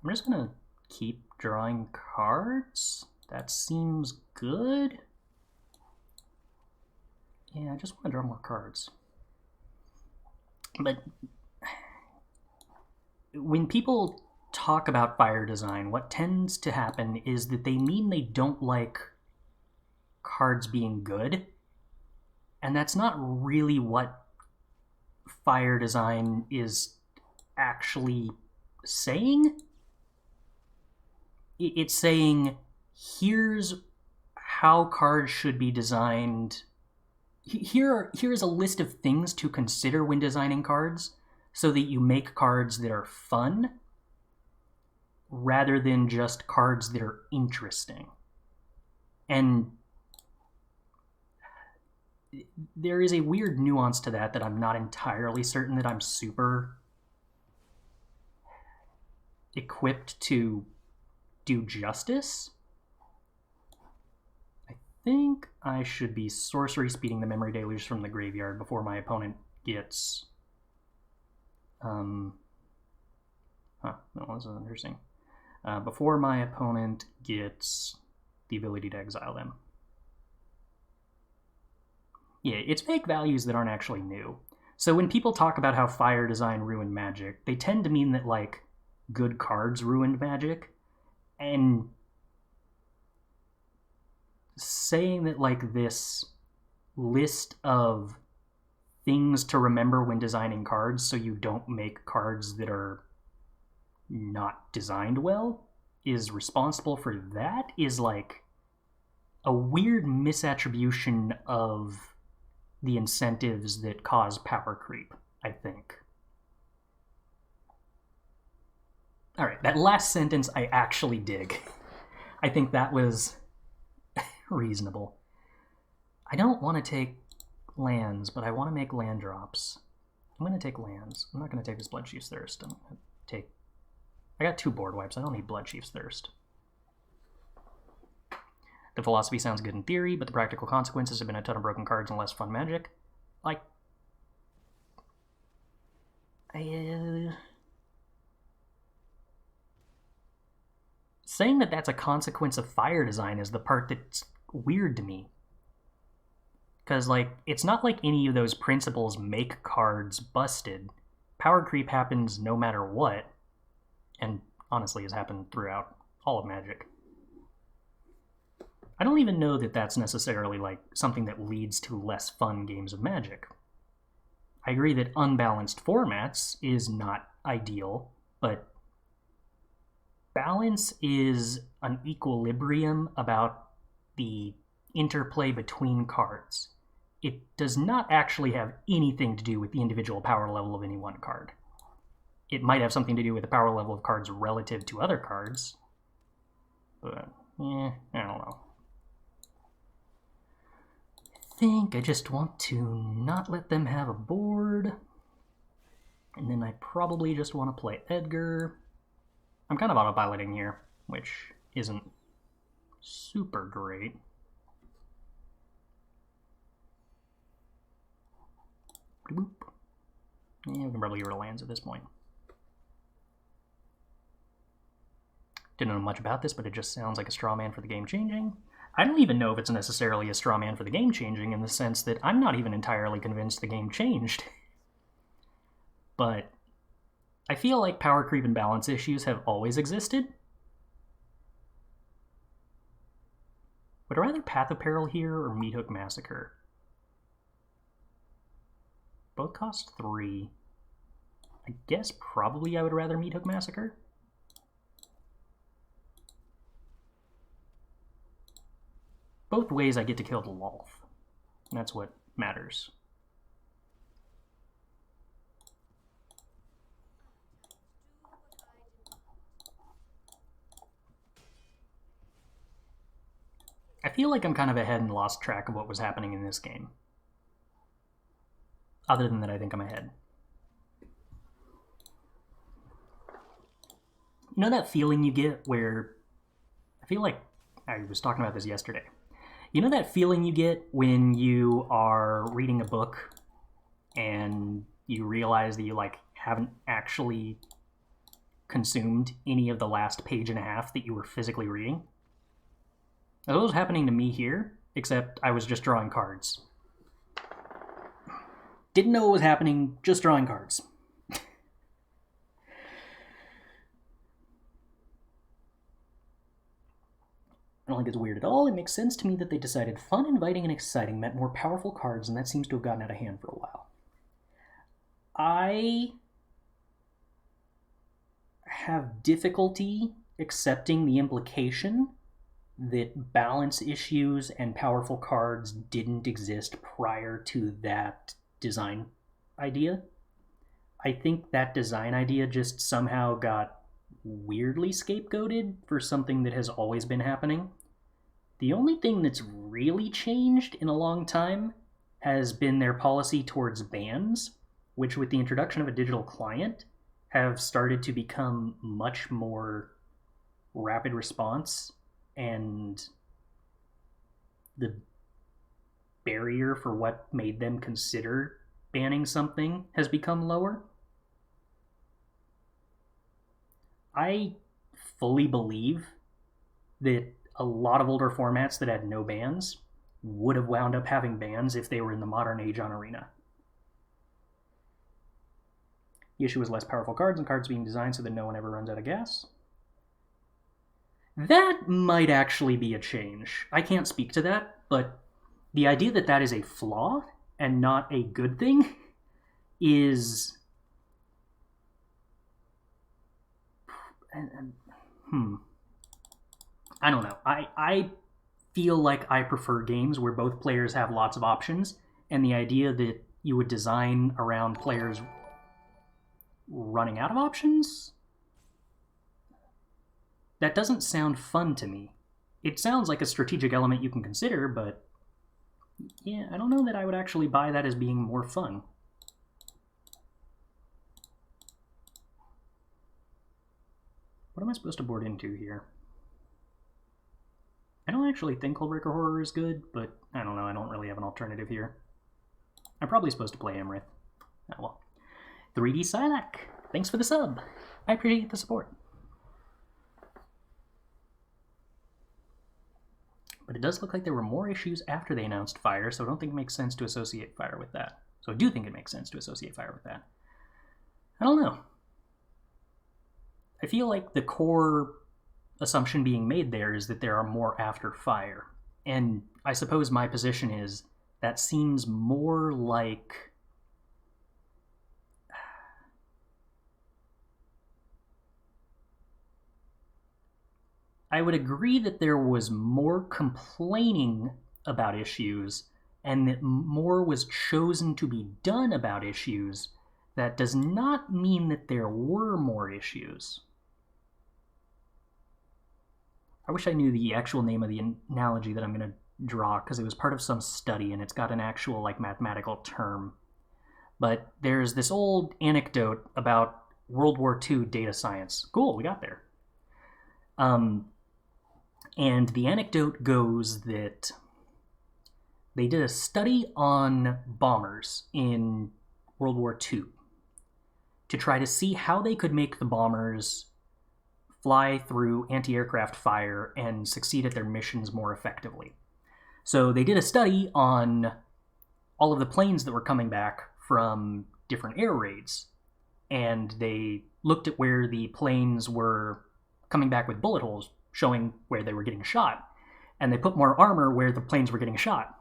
I'm just gonna keep drawing cards. That seems good. Yeah, I just want to draw more cards. But when people talk about fire design, what tends to happen is that they mean they don't like cards being good. And that's not really what fire design is actually saying. It's saying, here's how cards should be designed. Here is a list of things to consider when designing cards so that you make cards that are fun rather than just cards that are interesting. And there is a weird nuance to that I'm not entirely certain that I'm super equipped to do justice. I think I should be sorcery speeding the Memory Deluge from the graveyard before my opponent gets... that was interesting. Before my opponent gets the ability to exile them. Yeah, it's fake values that aren't actually new. So when people talk about how fire design ruined Magic, they tend to mean that, like, good cards ruined Magic. And saying that, like, this list of things to remember when designing cards so you don't make cards that are not designed well is responsible for that is, like, a weird misattribution of the incentives that cause power creep, I think. All right, that last sentence I actually dig. I think that was reasonable. I don't want to take lands, but I want to make land drops. I'm going to take lands. I'm not going to take this Bloodchief's Thirst. I'm going to take... I got 2 board wipes. I don't need Bloodchief's Thirst. The philosophy sounds good in theory, but the practical consequences have been a ton of broken cards and less fun Magic. Like... saying that that's a consequence of fire design is the part that's weird to me. Because, like, it's not like any of those principles make cards busted. Power creep happens no matter what, and honestly has happened throughout all of Magic. I don't even know that that's necessarily, like, something that leads to less fun games of Magic. I agree that unbalanced formats is not ideal, but balance is an equilibrium about the interplay between cards. It does not actually have anything to do with the individual power level of any one card. It might have something to do with the power level of cards relative to other cards, but, I don't know. I think I just want to not let them have a board, and then I probably just want to play Edgar. I'm kind of autopiloting here, which isn't super great. Boop. Yeah, we can probably get rid of lands at this point. Didn't know much about this, but it just sounds like a straw man for the game changing. I don't even know if it's necessarily a straw man for the game changing in the sense that I'm not even entirely convinced the game changed. But I feel like power creep and balance issues have always existed. Would I rather Path of Peril here or Meathook Massacre? Both cost 3. I guess probably I would rather Meathook Massacre. Both ways I get to kill the Lolth. And that's what matters. I feel like I'm kind of ahead and lost track of what was happening in this game. Other than that, I think I'm ahead. You know that feeling you get where... I feel like I was talking about this yesterday. You know that feeling you get when you are reading a book and you realize that you, like, haven't actually consumed any of the last page and a half that you were physically reading? That was happening to me here, except I was just drawing cards. Didn't know what was happening, just drawing cards. don't think it's weird at all. It makes sense to me that they decided fun, inviting, and exciting meant more powerful cards, and that seems to have gotten out of hand for a while. I have difficulty accepting the implication that balance issues and powerful cards didn't exist prior to that design idea. I think that design idea just somehow got weirdly scapegoated for something that has always been happening. The only thing that's really changed in a long time has been their policy towards bans, which with the introduction of a digital client have started to become much more rapid response, and the barrier for what made them consider banning something has become lower. I fully believe that a lot of older formats that had no bans would have wound up having bans if they were in the modern age on Arena. The issue was less powerful cards and cards being designed so that no one ever runs out of gas. That might actually be a change. I can't speak to that, but the idea that that is a flaw and not a good thing is... I don't know. I feel like I prefer games where both players have lots of options, and the idea that you would design around players running out of options? That doesn't sound fun to me. It sounds like a strategic element you can consider, but yeah, I don't know that I would actually buy that as being more fun. What am I supposed to board into here? I don't actually think Hullbreaker Horror is good, but I don't know, I don't really have an alternative here. I'm probably supposed to play Iymrith. Oh well. 3D Silac, thanks for the sub. I appreciate the support. But it does look like there were more issues after they announced Fire, so I don't think it makes sense to associate Fire with that. So I do think it makes sense to associate Fire with that. I don't know. I feel like the core assumption being made there is that there are more after Fire. And I suppose my position is that seems more like... I would agree that there was more complaining about issues and that more was chosen to be done about issues. That does not mean that there were more issues. I wish I knew the actual name of the analogy that I'm going to draw, because it was part of some study and it's got an actual mathematical term. But there's this old anecdote about World War II data science. Cool, we got there. And the anecdote goes that they did a study on bombers in World War II to try to see how they could make the bombers fly through anti-aircraft fire and succeed at their missions more effectively. So they did a study on all of the planes that were coming back from different air raids, and they looked at where the planes were coming back with bullet holes showing where they were getting shot, and they put more armor where the planes were getting shot.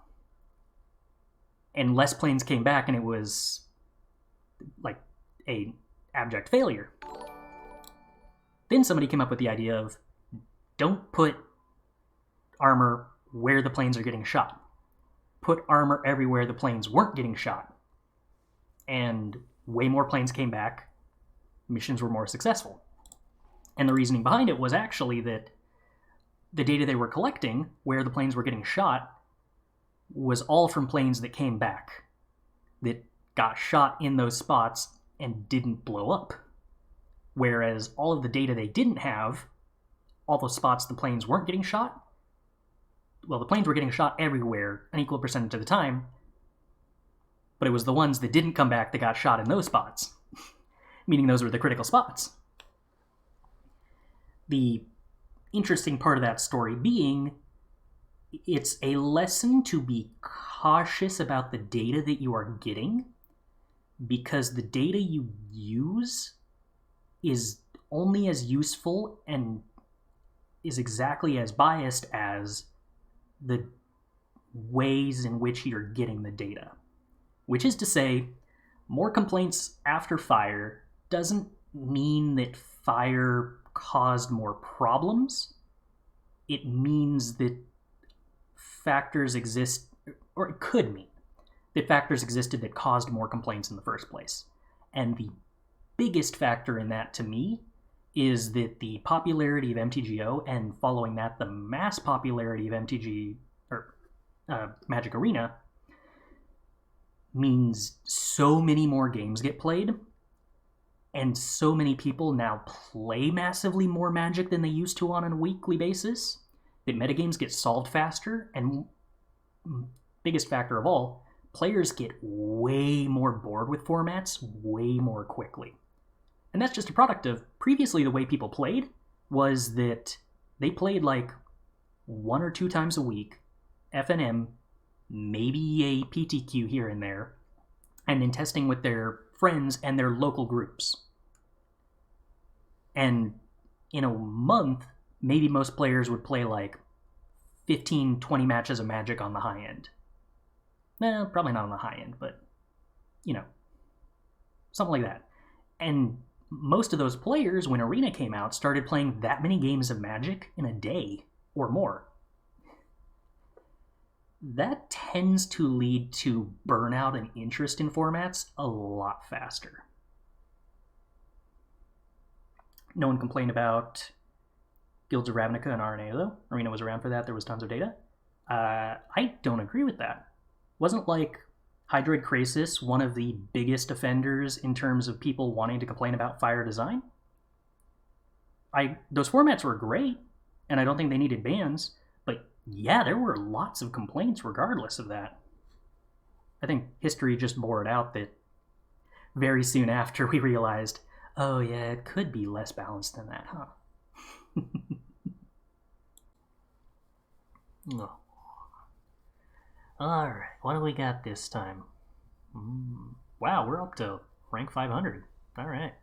And less planes came back, and it was like a abject failure. Then somebody came up with the idea of, don't put armor where the planes are getting shot. Put armor everywhere the planes weren't getting shot. And way more planes came back. Missions were more successful. And the reasoning behind it was actually that the data they were collecting, where the planes were getting shot, was all from planes that came back, that got shot in those spots and didn't blow up. Whereas all of the data they didn't have, all the spots the planes weren't getting shot, well, the planes were getting shot everywhere, an equal percentage of the time, but it was the ones that didn't come back that got shot in those spots, meaning those were the critical spots. The interesting part of that story being, it's a lesson to be cautious about the data that you are getting, because the data you use is only as useful and is exactly as biased as the ways in which you're getting the data. Which is to say, more complaints after fire doesn't mean that fire caused more problems. It means that factors exist, or it could mean that factors existed that caused more complaints in the first place. And the biggest factor in that, to me, is that the popularity of MTGO, and following that, the mass popularity of MTG, or Magic Arena, means so many more games get played, and so many people now play massively more Magic than they used to on a weekly basis, that metagames get solved faster, and biggest factor of all, players get way more bored with formats way more quickly. And that's just a product of previously the way people played was that they played like 1 or 2 times a week, FNM, maybe a Pt.2 here and there, and then testing with their friends and their local groups. And in a month, maybe most players would play like 15, 20 matches of Magic on the high end. No, probably not on the high end, but, you know, something like that. And most of those players, when Arena came out, started playing that many games of Magic in a day or more. That tends to lead to burnout and interest in formats a lot faster. No one complained about Guilds of Ravnica and RNA, though. Arena was around for that. There was tons of data. I don't agree with that. Wasn't like Hydroid Krasis one of the biggest offenders in terms of people wanting to complain about fire design? Those formats were great, and I don't think they needed bans, but yeah, there were lots of complaints regardless of that. I think history just bore it out that very soon after we realized, oh yeah, it could be less balanced than that, huh? Oh. Alright, what do we got this time? Wow, we're up to rank 500. Alright.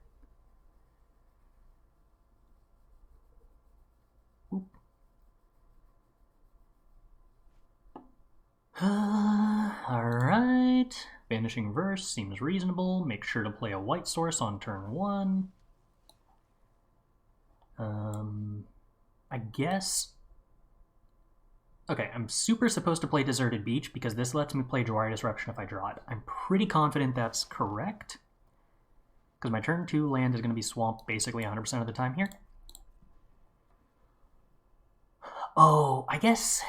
Alright. Vanishing Verse seems reasonable. Make sure to play a white source on turn 1. I guess... Okay, I'm super supposed to play Deserted Beach because this lets me play Jwari Disruption if I draw it. I'm pretty confident that's correct. Because my turn 2 land is going to be swamped basically 100% of the time here. Oh, I guess...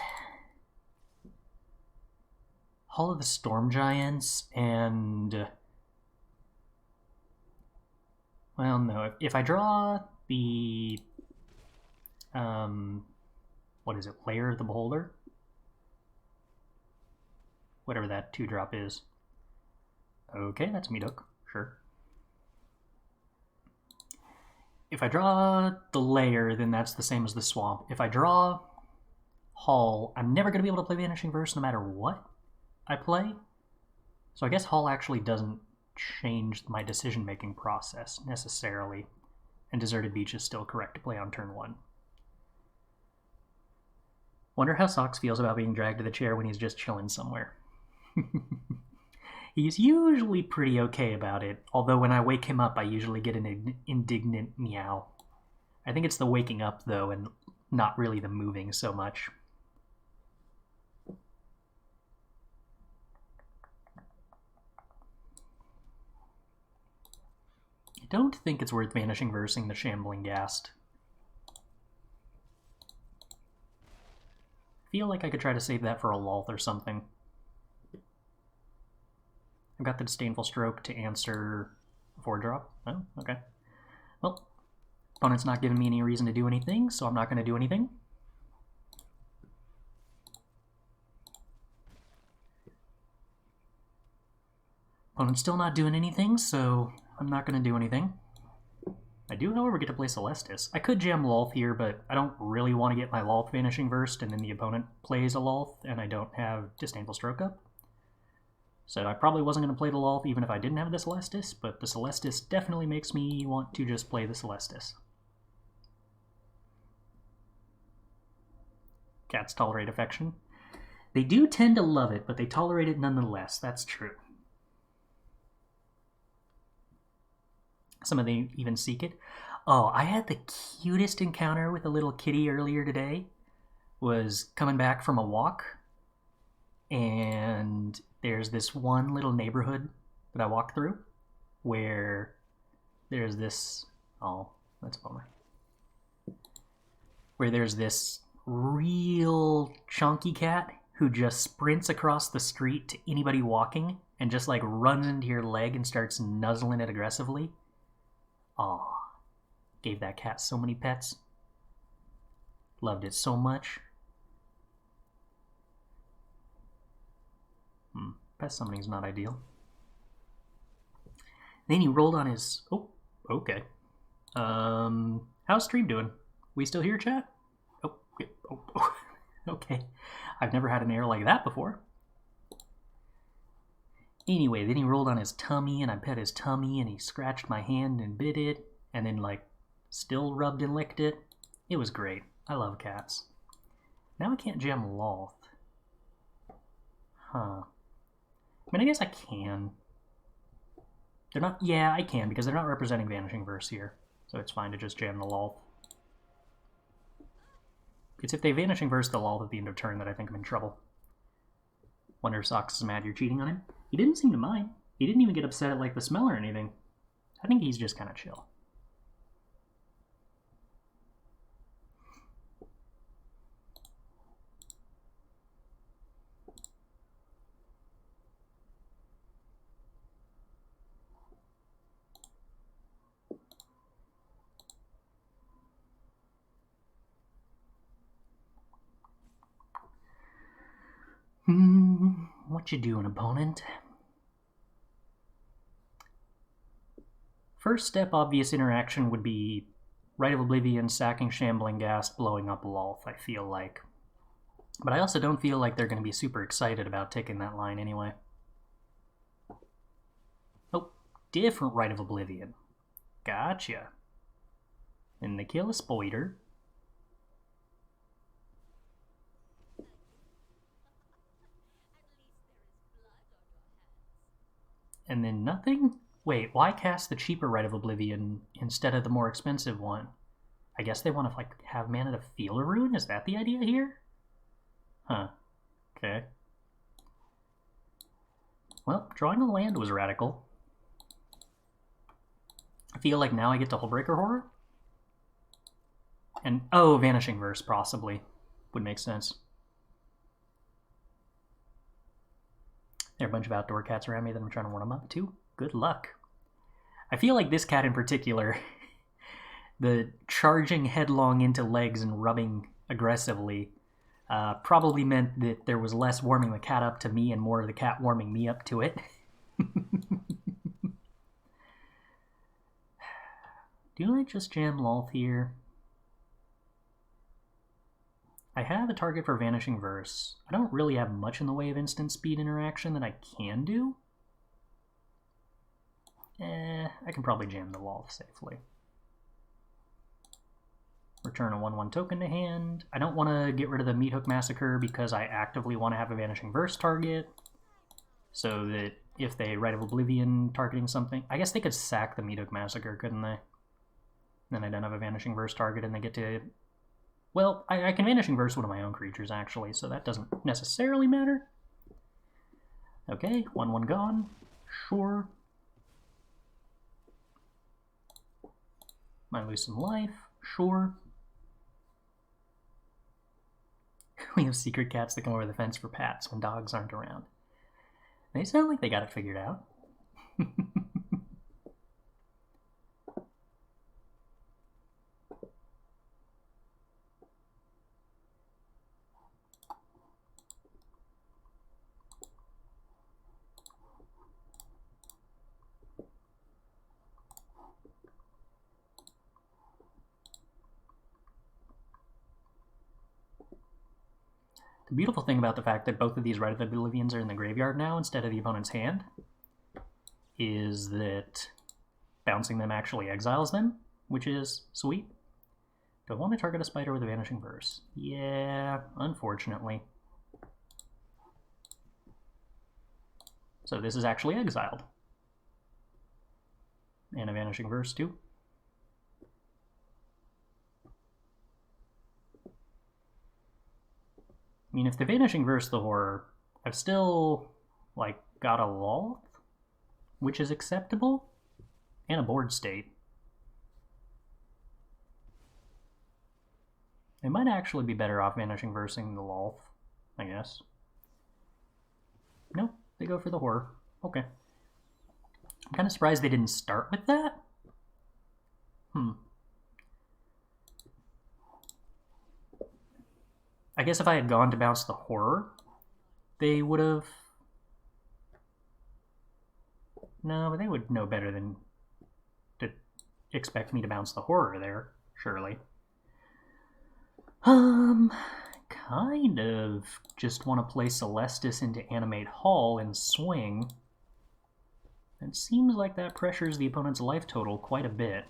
Hall of the Storm Giants and... Well, no. If I draw the... what is it? Lair of the Beholder? Whatever that 2-drop is. Okay, that's Meathook. Sure. If I draw the Lair, then that's the same as the Swamp. If I draw Hall, I'm never going to be able to play Vanishing Verse no matter what I play. So I guess Hall actually doesn't change my decision-making process necessarily. And Deserted Beach is still correct to play on turn 1. Wonder how Socks feels about being dragged to the chair when he's just chilling somewhere. He's usually pretty okay about it, although when I wake him up I usually get an indignant meow. I think it's the waking up though, and not really the moving so much. I don't think it's worth Vanishing Versing the Shambling Ghast. Feel like I could try to save that for a Lolth or something. I've got the Disdainful Stroke to answer a 4-drop. Oh, okay. Well, opponent's not giving me any reason to do anything, so I'm not going to do anything. Opponent's still not doing anything, so I'm not going to do anything. I do, however, get to play Celestus. I could jam Lolth here, but I don't really want to get my Lolth Vanishing Versed, and then the opponent plays a Lolth, and I don't have Disdainful Stroke up. So I probably wasn't going to play the Lolth even if I didn't have the Celestus, but the Celestus definitely makes me want to just play the Celestus. Cats tolerate affection. They do tend to love it, but they tolerate it nonetheless. That's true. Some of them even seek it. Oh, I had the cutest encounter with a little kitty earlier today. Was coming back from a walk, and there's this one little neighborhood that I walk through where there's this... Oh, that's a bummer. Where there's this real chunky cat who just sprints across the street to anybody walking and just like runs into your leg and starts nuzzling it aggressively. Aw, gave that cat so many pets. Loved it so much. Pet summoning's not ideal. Then he rolled on his... Oh, okay. How's stream doing? We still here, chat? Oh, okay. I've never had an error like that before. Anyway, then he rolled on his tummy, and I pet his tummy, and he scratched my hand and bit it, and then, like, still rubbed and licked it. It was great. I love cats. Now I can't jam Lolth. Huh. I mean, I guess I can. They're not... Yeah, I can, because they're not representing Vanishing Verse here. So it's fine to just jam the Lolth. It's if they Vanishing Verse the Lolth at the end of turn that I think I'm in trouble. Wonder if Sox is mad you're cheating on him. He didn't seem to mind. He didn't even get upset at, like, the smell or anything. I think he's just kind of chill. What you doing, opponent? First step, obvious interaction would be Rite of Oblivion, sacking Shambling Ghast, blowing up Lolth, I feel like. But I also don't feel like they're going to be super excited about taking that line anyway. Oh, different Rite of Oblivion. Gotcha. And they kill a Spoider. And then nothing? Wait, why cast the cheaper Rite of Oblivion instead of the more expensive one? I guess they want to, like, have mana to feel a rune? Is that the idea here? Huh. Okay. Well, drawing a land was radical. I feel like now I get to Hullbreaker Horror? And, oh, Vanishing Verse, possibly. Would make sense. There are a bunch of outdoor cats around me that I'm trying to warm them up to. Good luck. I feel like this cat in particular, the charging headlong into legs and rubbing aggressively, probably meant that there was less warming the cat up to me and more of the cat warming me up to it. Do I just jam Lolth here? I have a target for Vanishing Verse. I don't really have much in the way of instant speed interaction that I can do. I can probably jam the Lolth safely. Return a 1/1 token to hand. I don't want to get rid of the Meathook Massacre because I actively want to have a Vanishing Verse target. So that if they Rite of Oblivion targeting something... I guess they could sack the Meathook Massacre, couldn't they? Then I don't have a Vanishing Verse target and they get to... Well, I can Vanishing Verse one of my own creatures, actually, so that doesn't necessarily matter. Okay, 1/1 gone. Sure. Might lose some life. Sure. We have secret cats that come over the fence for pats when dogs aren't around. They sound like they got it figured out. The beautiful thing about the fact that both of these Rite of Oblivions are in the graveyard now instead of the opponent's hand is that bouncing them actually exiles them, which is sweet. Do I want to target a spider with a Vanishing Verse? Yeah, unfortunately. So this is actually exiled. And a Vanishing Verse too. I mean, if the Vanishing Verse the Horror, I've still, like, got a Lolth, which is acceptable, and a board state. It might actually be better off Vanishing Versing the Lolth, I guess. Nope, they go for the Horror. Okay. I'm kind of surprised they didn't start with that. I guess if I had gone to bounce the Horror, they would have... No, but they would know better than to expect me to bounce the Horror there, surely. Kind of just want to play Celestus into Animate Hall and swing. It seems like that pressures the opponent's life total quite a bit.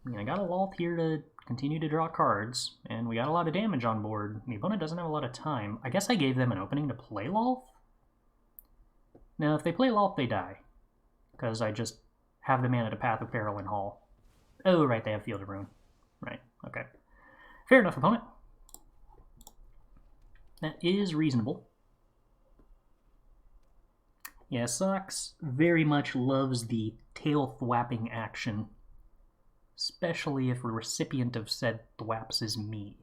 I mean, I got a Lolth here to continue to draw cards, and we got a lot of damage on board. The opponent doesn't have a lot of time. I guess I gave them an opening to play Lolth? Now, if they play Lolth, they die, because I just have the mana to Path of Peril in Hall. Oh, right, they have Field of Ruin. Right, okay. Fair enough, opponent. That is reasonable. Yeah, Sox very much loves the tail thwapping action, especially if the recipient of said thwaps is me.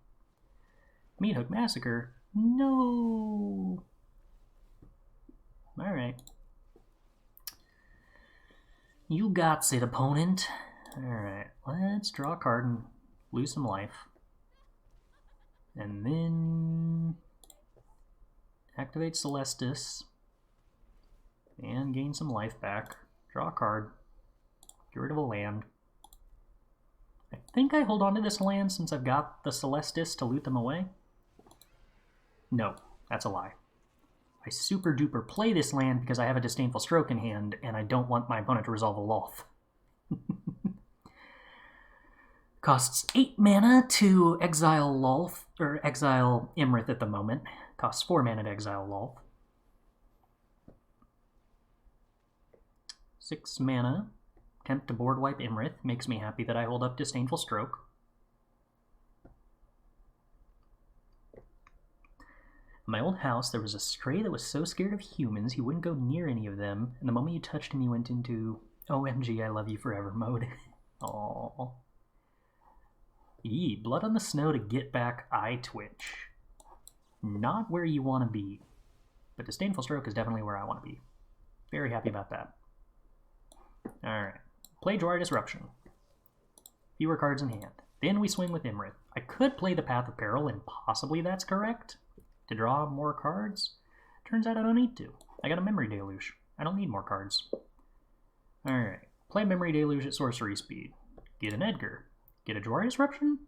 Meathook Massacre? No! Alright. You got it, opponent. Alright, let's draw a card and lose some life. And then activate Celestus and gain some life back. Draw a card. Get rid of a land. I think I hold on to this land since I've got the Celestus to loot them away. No, that's a lie. I super duper play this land because I have a Disdainful Stroke in hand and I don't want my opponent to resolve a Lolth. Costs 8 mana to exile Lolth, or exile Iymrith at the moment. Costs 4 mana to exile Lolth. 6 mana. Attempt to board wipe Iymrith. Makes me happy that I hold up Disdainful Stroke. In my old house, there was a stray that was so scared of humans he wouldn't go near any of them, and the moment you touched him, he went into OMG, I love you forever mode. Aww. Blood on the Snow to get back Eye Twitch. Not where you want to be, but Disdainful Stroke is definitely where I want to be. Very happy about that. Alright. Play Jwari Disruption. Fewer cards in hand. Then we swing with Iymrith. I could play the Path of Peril, and possibly that's correct, to draw more cards. Turns out I don't need to. I got a Memory Deluge. I don't need more cards. Alright. Play Memory Deluge at sorcery speed. Get an Edgar. Get a Jwari Disruption?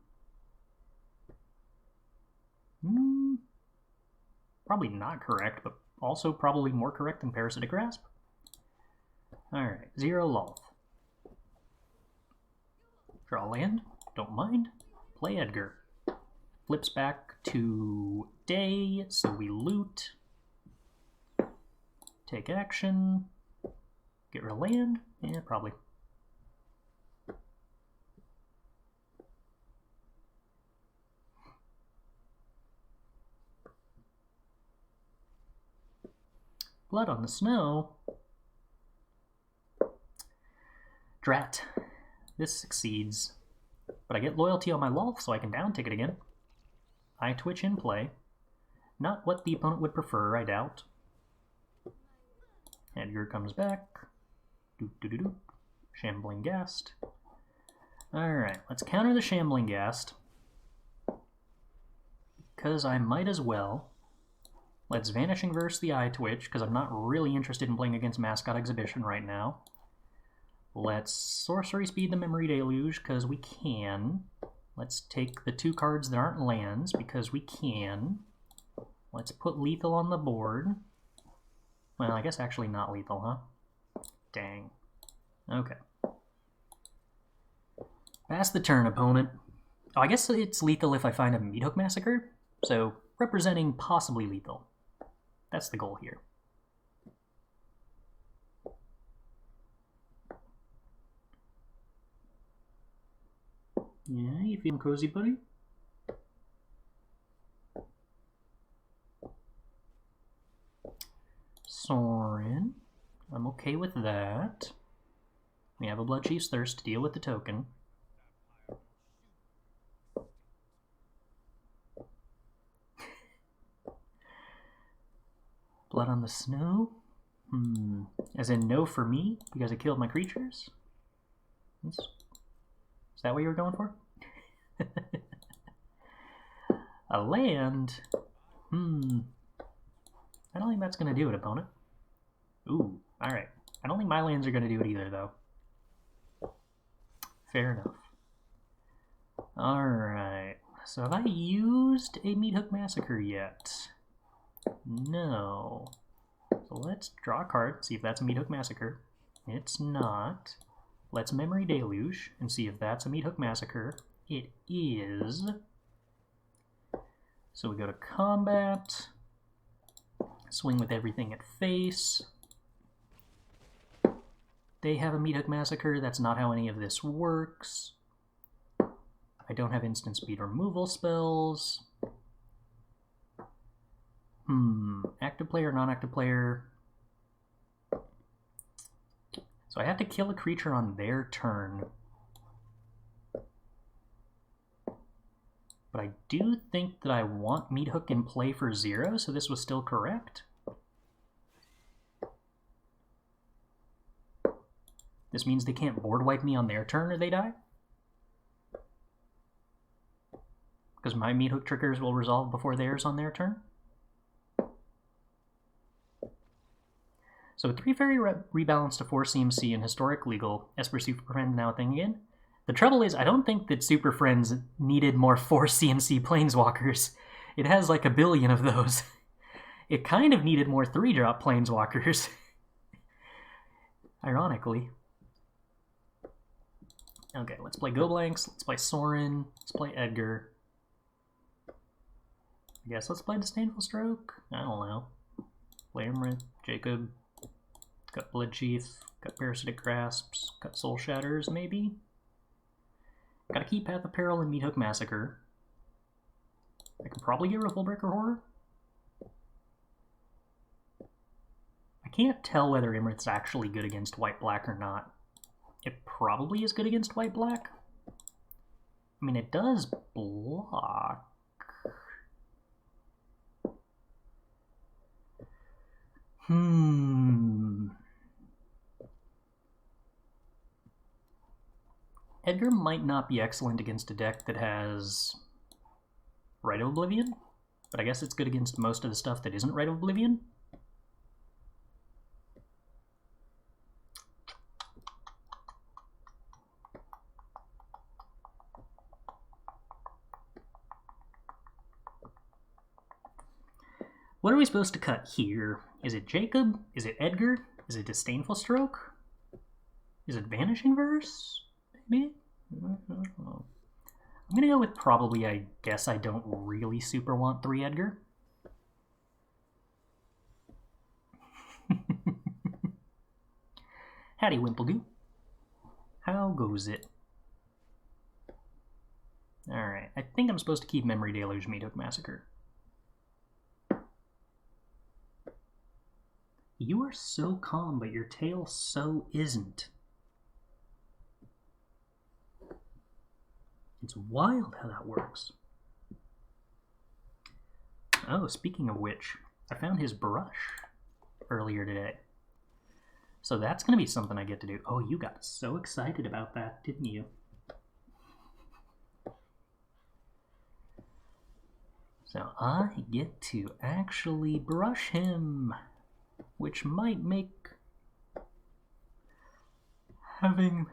Probably not correct, but also probably more correct than Parasitic Grasp. Alright, 0 Lolth. Draw land, don't mind. Play Edgar. Flips back to day, so we loot. Take action. Get rid of land? Yeah, probably. Blood on the Snow. Drat. This succeeds. But I get loyalty on my Lolth, so I can down ticket again. Eye Twitch in play. Not what the opponent would prefer, I doubt. Edgar comes back. Doo-doo-doo-doo. Shambling Ghast. Alright, let's counter the Shambling Ghast. Because I might as well. Let's Vanishing Verse the Eye Twitch, because I'm not really interested in playing against Mascot Exhibition right now. Let's Sorcery Speed the Memory Deluge, because we can. Let's take the 2 cards that aren't lands, because we can. Let's put lethal on the board. Well, I guess actually not lethal, huh? Dang. Okay. Pass the turn, opponent. Oh, I guess it's lethal if I find a Meathook Massacre, so representing possibly lethal. That's the goal here. Yeah, you feeling cozy, buddy? Sorin. I'm okay with that. We have a Bloodchief's Thirst to deal with the token. Blood on the snow? As in no for me, because I killed my creatures? Is that what you were going for? A land? I don't think that's going to do it, opponent. Ooh, alright. I don't think my lands are going to do it either, though. Fair enough. Alright. So have I used a Meathook Massacre yet? No. So let's draw a card, see if that's a Meathook Massacre. It's not. Let's Memory Deluge and see if that's a Meathook Massacre. It is. So we go to combat. Swing with everything at face. They have a Meathook Massacre. That's not how any of this works. I don't have instant speed removal spells. Active player, non-active player. So I have to kill a creature on their turn. But I do think that I want Meathook in play for 0, so this was still correct. This means they can't board wipe me on their turn or they die. Because my Meathook triggers will resolve before theirs on their turn. So 3 fairy rebalance to 4 CMC and historic legal. Esper Super Friends now a thing again. The trouble is, I don't think that Super Friends needed more 4 CMC Planeswalkers. It has like a billion of those. It kind of needed more 3-drop Planeswalkers. Ironically. Okay, let's play Go Blanks, let's play Sorin, let's play Edgar. I guess let's play Disdainful Stroke? I don't know. Play Iymrith, Jacob, got Bloodchief, got Parasitic Grasps, got Soul Shatters, maybe? Gotta keep Path of Peril and Meathook Massacre. I can probably get rid of Hullbreaker Horror. I can't tell whether Iymrith's actually good against white-black or not. It probably is good against white-black. I mean, it does block. Edgar might not be excellent against a deck that has Rite of Oblivion, but I guess it's good against most of the stuff that isn't Rite of Oblivion. What are we supposed to cut here? Is it Jacob? Is it Edgar? Is it Disdainful Stroke? Is it Vanishing Verse? Maybe? I'm gonna go with probably, I guess I don't really super want 3 Edgar. Howdy, Wimpledoo. How goes it? Alright, I think I'm supposed to keep Memory Deluge, Meathook Massacre. You are so calm, but your tail so isn't. It's wild how that works. Oh, speaking of which, I found his brush earlier today. So that's going to be something I get to do. Oh, you got so excited about that, didn't you? So I get to actually brush him, which might make having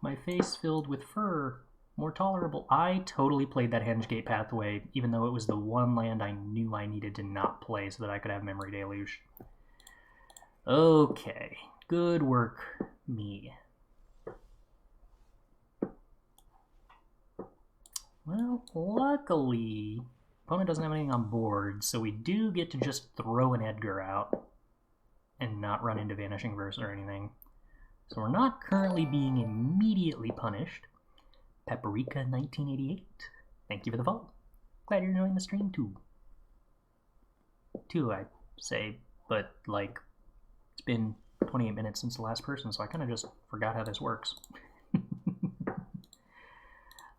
my face filled with fur more tolerable. I totally played that Hengegate Pathway, even though it was the one land I knew I needed to not play so that I could have Memory Deluge. Okay, good work, me. Well, luckily, opponent doesn't have anything on board, so we do get to just throw an Edgar out and not run into Vanishing Verse or anything. So we're not currently being immediately punished. Paprika1988, thank you for the follow. Glad you're enjoying the stream too. I say, but like, it's been 28 minutes since the last person, so I kind of just forgot how this works.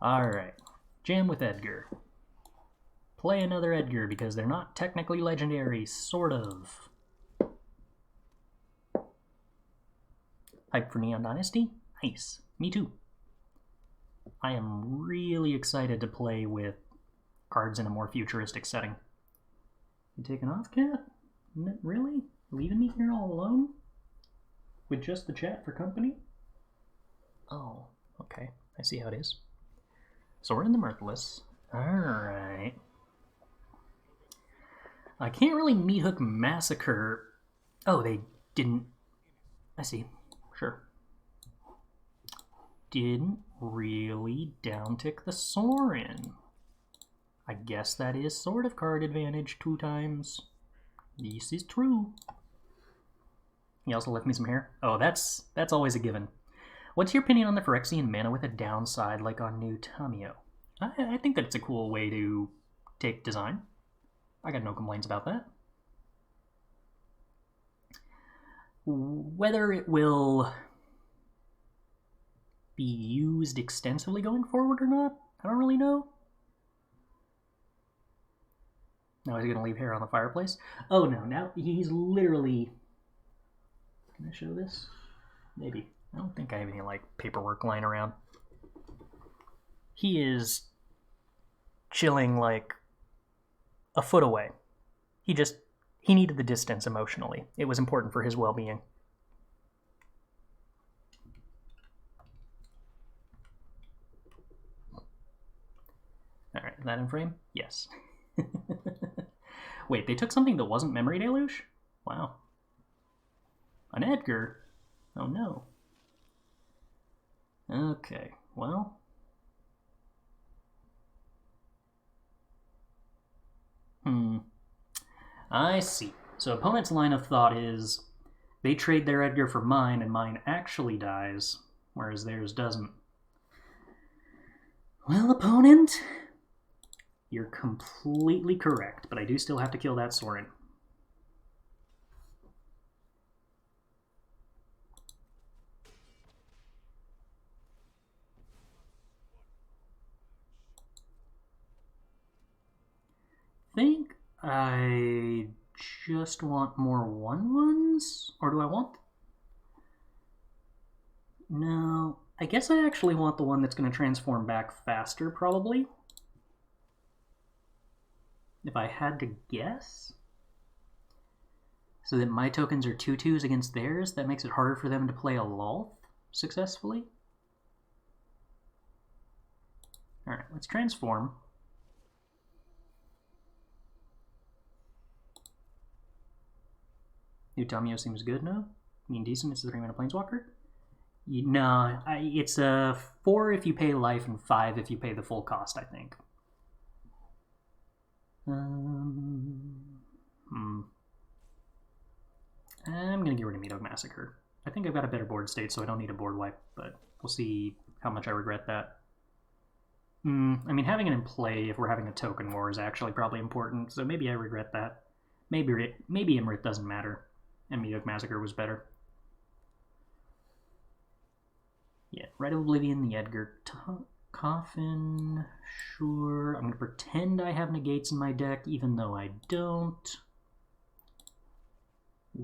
Alright, jam with Edgar. Play another Edgar because they're not technically legendary, sort of. Hype for Neon Dynasty? Nice. Me too. I am really excited to play with cards in a more futuristic setting. You taking off, Cat? Really? Leaving me here all alone? With just the chat for company? Oh, okay. I see how it is. Sorin the Mirthless. Alright. I can't really Meathook Massacre. Oh, they didn't. I see. Sure. Didn't really downtick the Sorin. I guess that is sort of card advantage 2 times. This is true. He also left me some hair. Oh, that's always a given. What's your opinion on the Phyrexian mana with a downside like on new Tamiyo? I think that it's a cool way to take design. I got no complaints about that. Whether it will be used extensively going forward or not, I don't really know. Now he's gonna leave hair on the fireplace. Oh no, now he's literally... Can I show this? Maybe. I don't think I have any like paperwork lying around. He is chilling like a foot away. He needed the distance emotionally. It was important for his well-being. Alright, is that in frame? Yes. Wait, they took something that wasn't Memory Deluge? Wow. An Edgar? Oh no. Okay, well. I see. So opponent's line of thought is they trade their Edgar for mine and mine actually dies, whereas theirs doesn't. Well, opponent, you're completely correct, but I do still have to kill that Sorin. I think I just want more 1/1s? Or do I want... No, I guess I actually want the one that's going to transform back faster, probably. If I had to guess. So that my tokens are 2/2s against theirs, that makes it harder for them to play a Lolth successfully. Alright, let's transform. New Tamiyo seems good, no? I mean, decent, it's a 3-mana Planeswalker? No, it's a 4 if you pay life and 5 if you pay the full cost, I think. I'm going to get rid of Meathook Massacre. I think I've got a better board state, so I don't need a board wipe, but we'll see how much I regret that. I mean, having it in play if we're having a token war is actually probably important, so maybe I regret that. Maybe Iymrith doesn't matter, and Meathook Massacre was better. Yeah, Rite of Oblivion, the Edgar Coffin, sure. I'm going to pretend I have negates in my deck, even though I don't.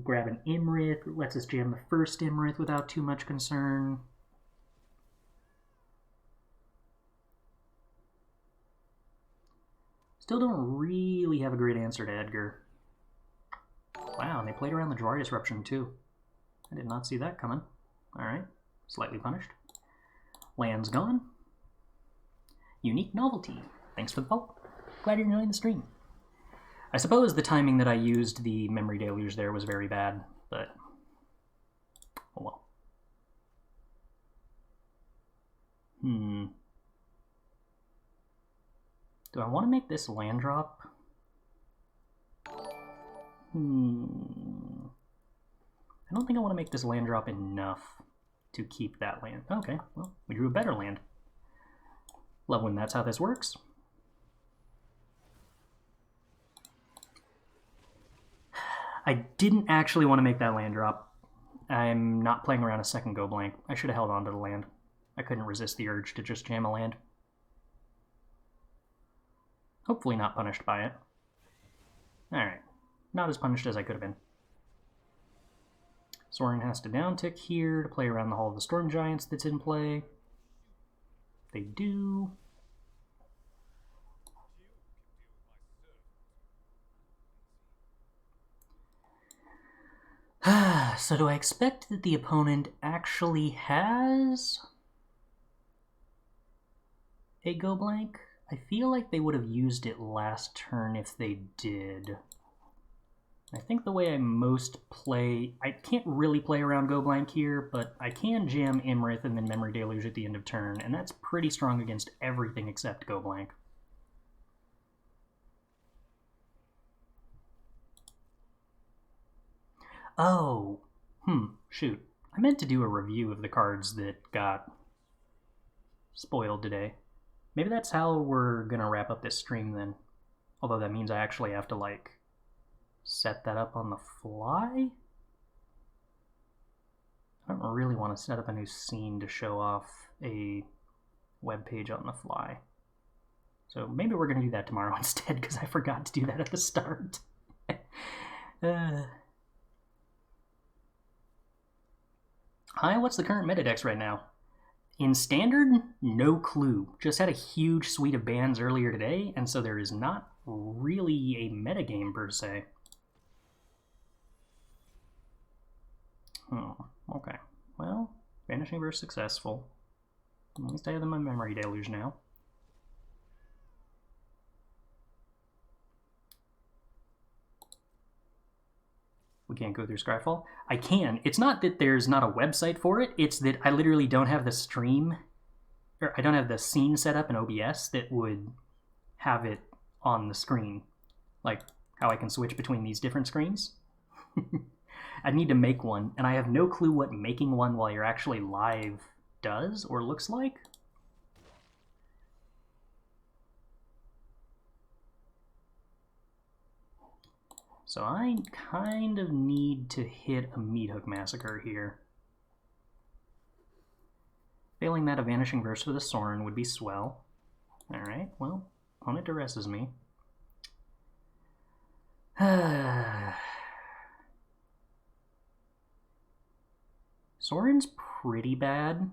Grab an Iymrith, lets us jam the first Iymrith without too much concern. Still don't really have a great answer to Edgar. Wow, and they played around the Jwari Disruption too. I did not see that coming. Alright, slightly punished. Land's gone. Unique novelty. Thanks for the follow. Glad you're enjoying the stream. I suppose the timing that I used the Memory Deluge there was very bad, but oh well. Do I want to make this land drop? I don't think I want to make this land drop enough to keep that land. Okay, well, we drew a better land. Love when that's how this works. I didn't actually want to make that land drop. I'm not playing around a second go blank. I should have held on to the land. I couldn't resist the urge to just jam a land. Hopefully not punished by it. Alright. Not as punished as I could have been. Sorin has to downtick here to play around the Hall of the Storm Giants that's in play. They do. So do I expect that the opponent actually has a go blank? I feel like they would have used it last turn if they did. I think the way I most play... I can't really play around go blank here, but I can jam Iymrith and then Memory Deluge at the end of turn, and that's pretty strong against everything except go blank. Oh, shoot. I meant to do a review of the cards that got spoiled today. Maybe that's how we're gonna wrap up this stream then. Although that means I actually have to, like, set that up on the fly? I don't really want to set up a new scene to show off a web page on the fly. So maybe we're gonna do that tomorrow instead, because I forgot to do that at the start. Hi, what's the current meta decks right now? In Standard, no clue. Just had a huge suite of bans earlier today, and so there is not really a metagame per se. Oh, okay. Well, Vanishing Verse successful. At least I have my Memory Deluge now. We can't go through Scryfall. I can. It's not that there's not a website for it. It's that I literally don't have the stream, or I don't have the scene set up in OBS that would have it on the screen. Like how I can switch between these different screens. I need to make one, and I have no clue what making one while you're actually live does or looks like. So I kind of need to hit a Meathook Massacre here. Failing that, a Vanishing Verse for the Sorin would be swell. Alright, well, opponent duresses me. Sorin's pretty bad,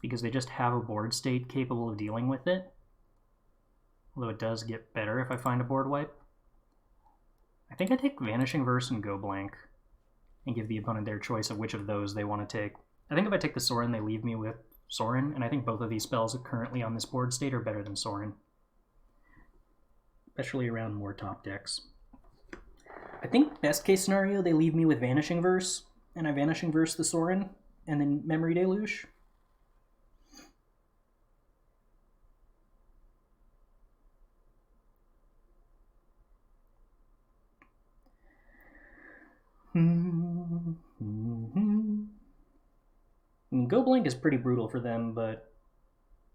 because they just have a board state capable of dealing with it. Although it does get better if I find a board wipe. I think I take Vanishing Verse and go blank, and give the opponent their choice of which of those they want to take. I think if I take the Sorin, they leave me with Sorin, and I think both of these spells currently on this board state are better than Sorin. Especially around more top decks. I think best case scenario, they leave me with Vanishing Verse, and I Vanishing Verse the Sorin, and then Memory Deluge. I mean, Go Blank is pretty brutal for them, but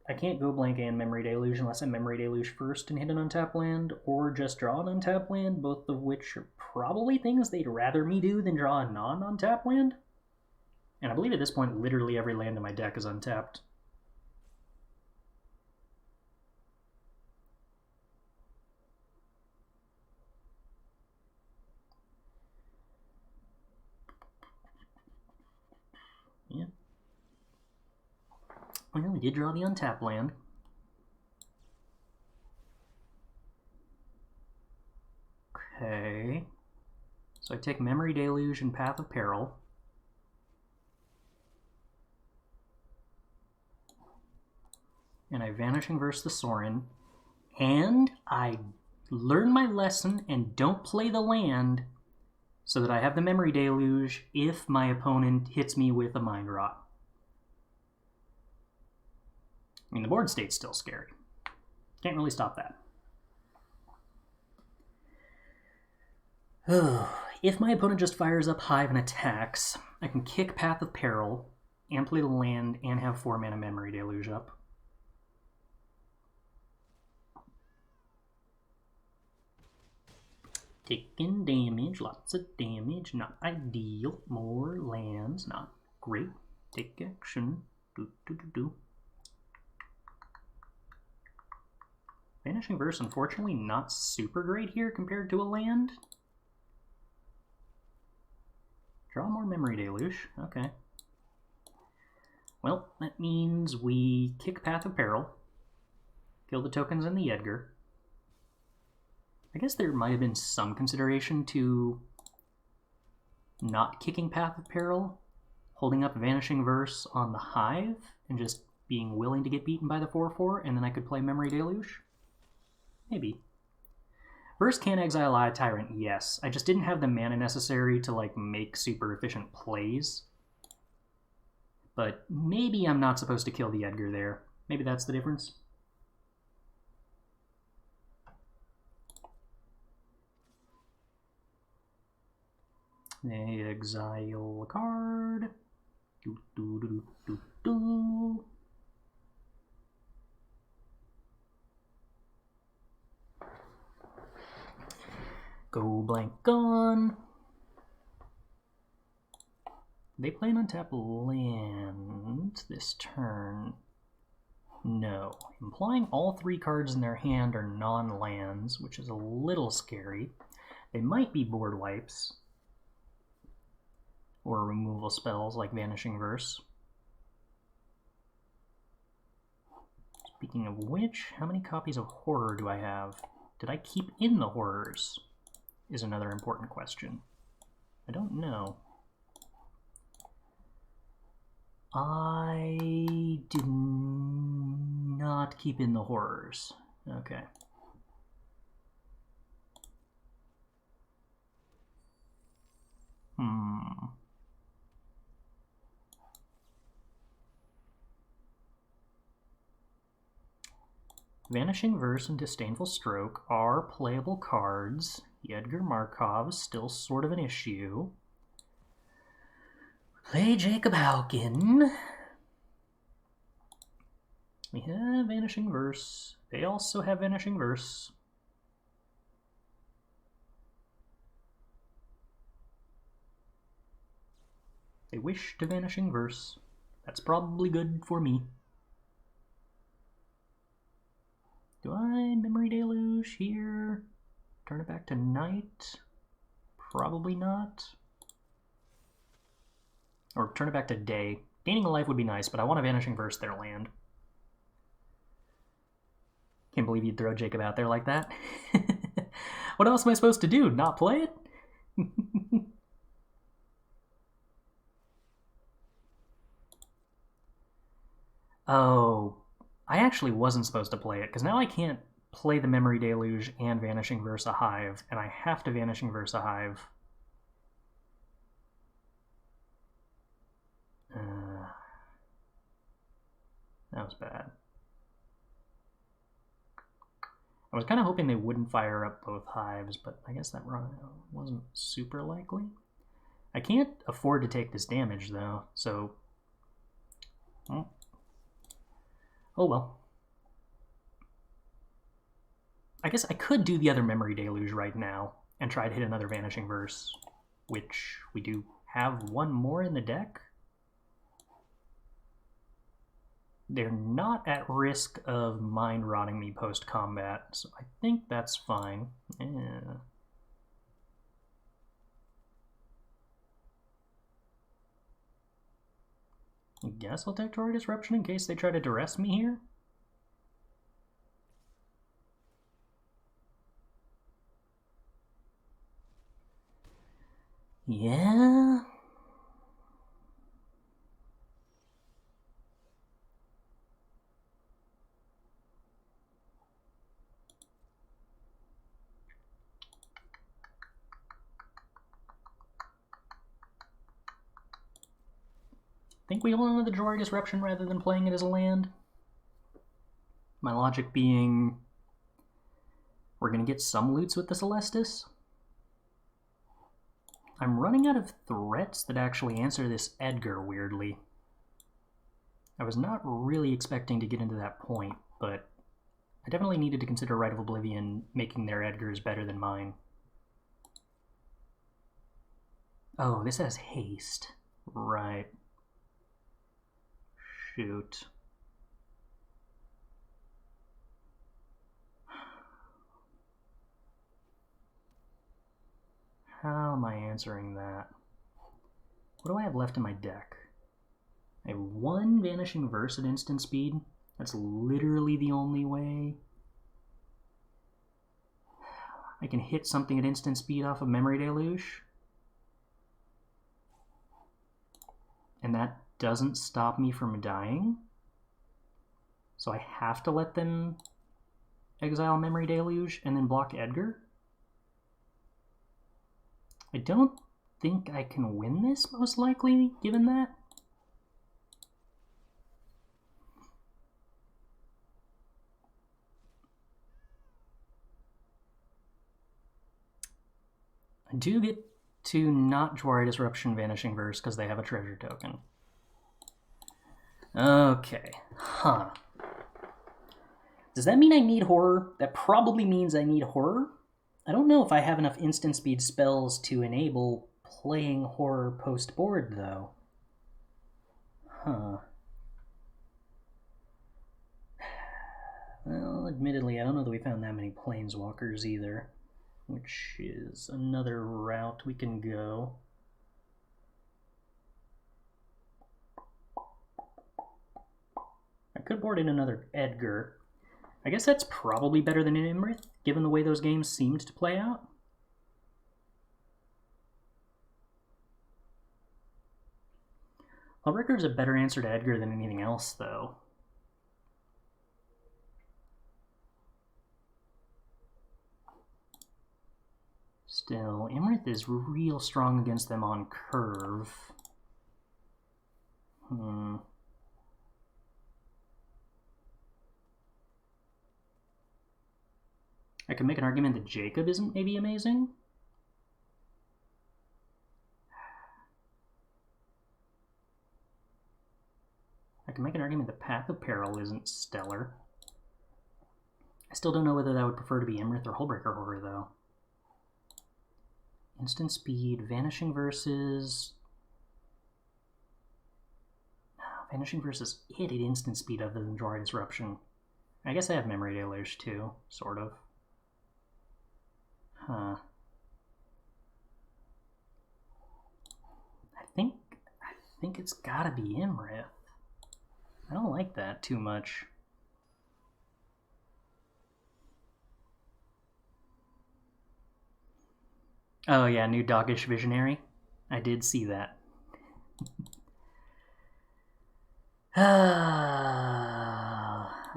I can't Go Blank and Memory Deluge unless I Memory Deluge first and hit an untapped land, or just draw an untapped land, both of which are probably things they'd rather me do than draw a non-untapped land. And I believe at this point literally every land in my deck is untapped. Yeah. Well, we did draw the untapped land. Okay. So I take Memory Deluge and Path of Peril. And I Vanishing Verse the Sorin. And I learn my lesson and don't play the land so that I have the Memory Deluge if my opponent hits me with a Mind Rot. I mean, the board state's still scary. Can't really stop that. If my opponent just fires up Hive and attacks, I can kick Path of Peril, and play the land, and have 4 mana Memory Deluge up. Taking damage, lots of damage, not ideal. More lands, not great. Take action. Vanishing Verse, unfortunately, not super great here compared to a land. Draw more Memory Deluge. Okay. Well, that means we kick Path of Peril, kill the tokens in the Edgar. I guess there might have been some consideration to not kicking Path of Peril, holding up Vanishing Verse on the Hive, and just being willing to get beaten by the 4/4, and then I could play Memory Deluge? Maybe. Verse can exile Eye Tyrant, yes. I just didn't have the mana necessary to like make super efficient plays. But maybe I'm not supposed to kill the Edgar there. Maybe that's the difference. They exile a card. Go blank gone. They play an untapped land this turn. No. Implying all 3 cards in their hand are non-lands, which is a little scary. They might be board wipes. Or removal spells like Vanishing Verse. Speaking of which, how many copies of Horror do I have? Did I keep in the Horrors? Is another important question. I don't know. I did not keep in the Horrors. Okay. Vanishing Verse and Disdainful Stroke are playable cards. The Edgar Markov's still sort of an issue. Play Jacob Hauken. We have Vanishing Verse. They also have Vanishing Verse. They wish to Vanishing Verse. That's probably good for me. Do I Memory Deluge here? Turn it back to night? Probably not. Or turn it back to day. Gaining a life would be nice, but I want a Vanishing Verse their land. Can't believe you'd throw Jacob out there like that. What else am I supposed to do? Not play it? Oh, I actually wasn't supposed to play it, because now I can't play the Memory Deluge and Vanishing Verse a Hive, and I have to Vanishing Verse a Hive. That was bad. I was kind of hoping they wouldn't fire up both Hives, but I guess that wasn't super likely. I can't afford to take this damage, though, so... Oh well. I guess I could do the other Memory Deluge right now and try to hit another Vanishing Verse, which we do have one more in the deck. They're not at risk of mind rotting me post-combat, so I think that's fine. Yeah. I guess I'll take Jwari Disruption in case they try to duress me here. Yeah. I think we hold on to the Jwari Disruption rather than playing it as a land. My logic being, We're going to get some loots with the Celestus. I'm running out of threats that actually answer this Edgar, weirdly. I was not really expecting to get into that point, but I definitely needed to consider Rite of Oblivion making their Edgars better than mine. Oh, this has haste. Right. Shoot. How am I answering that? What do I have left in my deck? I have one Vanishing Verse at instant speed. That's literally the only way. I can hit something at instant speed off of Memory Deluge. And that doesn't stop me from dying. So I have to let them exile Memory Deluge and then block Edgar. I don't think I can win this, most likely, given that. I do get to not Jwari Disruption Vanishing Verse because they have a treasure token. Okay. Huh. Does that mean I need Horror? That probably means I need Horror. I don't know if I have enough instant speed spells to enable playing Horror post-board, though. Huh. Well, admittedly, I don't know that we found that many Planeswalkers either, which is another route we can go. I could board in another Edgar. I guess that's probably better than an Iymrith, given the way those games seemed to play out. Hullbreaker is a better answer to Edgar than anything else, though. Still, Iymrith is real strong against them on curve. I could make an argument that Jacob isn't maybe amazing. I can make an argument that Path of Peril isn't stellar. I still don't know whether I would prefer to be Iymrith or Hullbreaker Horror, though. Instant speed, Vanishing Verses. Vanishing Verses hit at instant speed other than Jwari Disruption. I guess I have Memory Deluge too, sort of. Huh. I think it's gotta be Iymrith. I don't like that too much. Oh yeah, new Doggish Visionary. I did see that.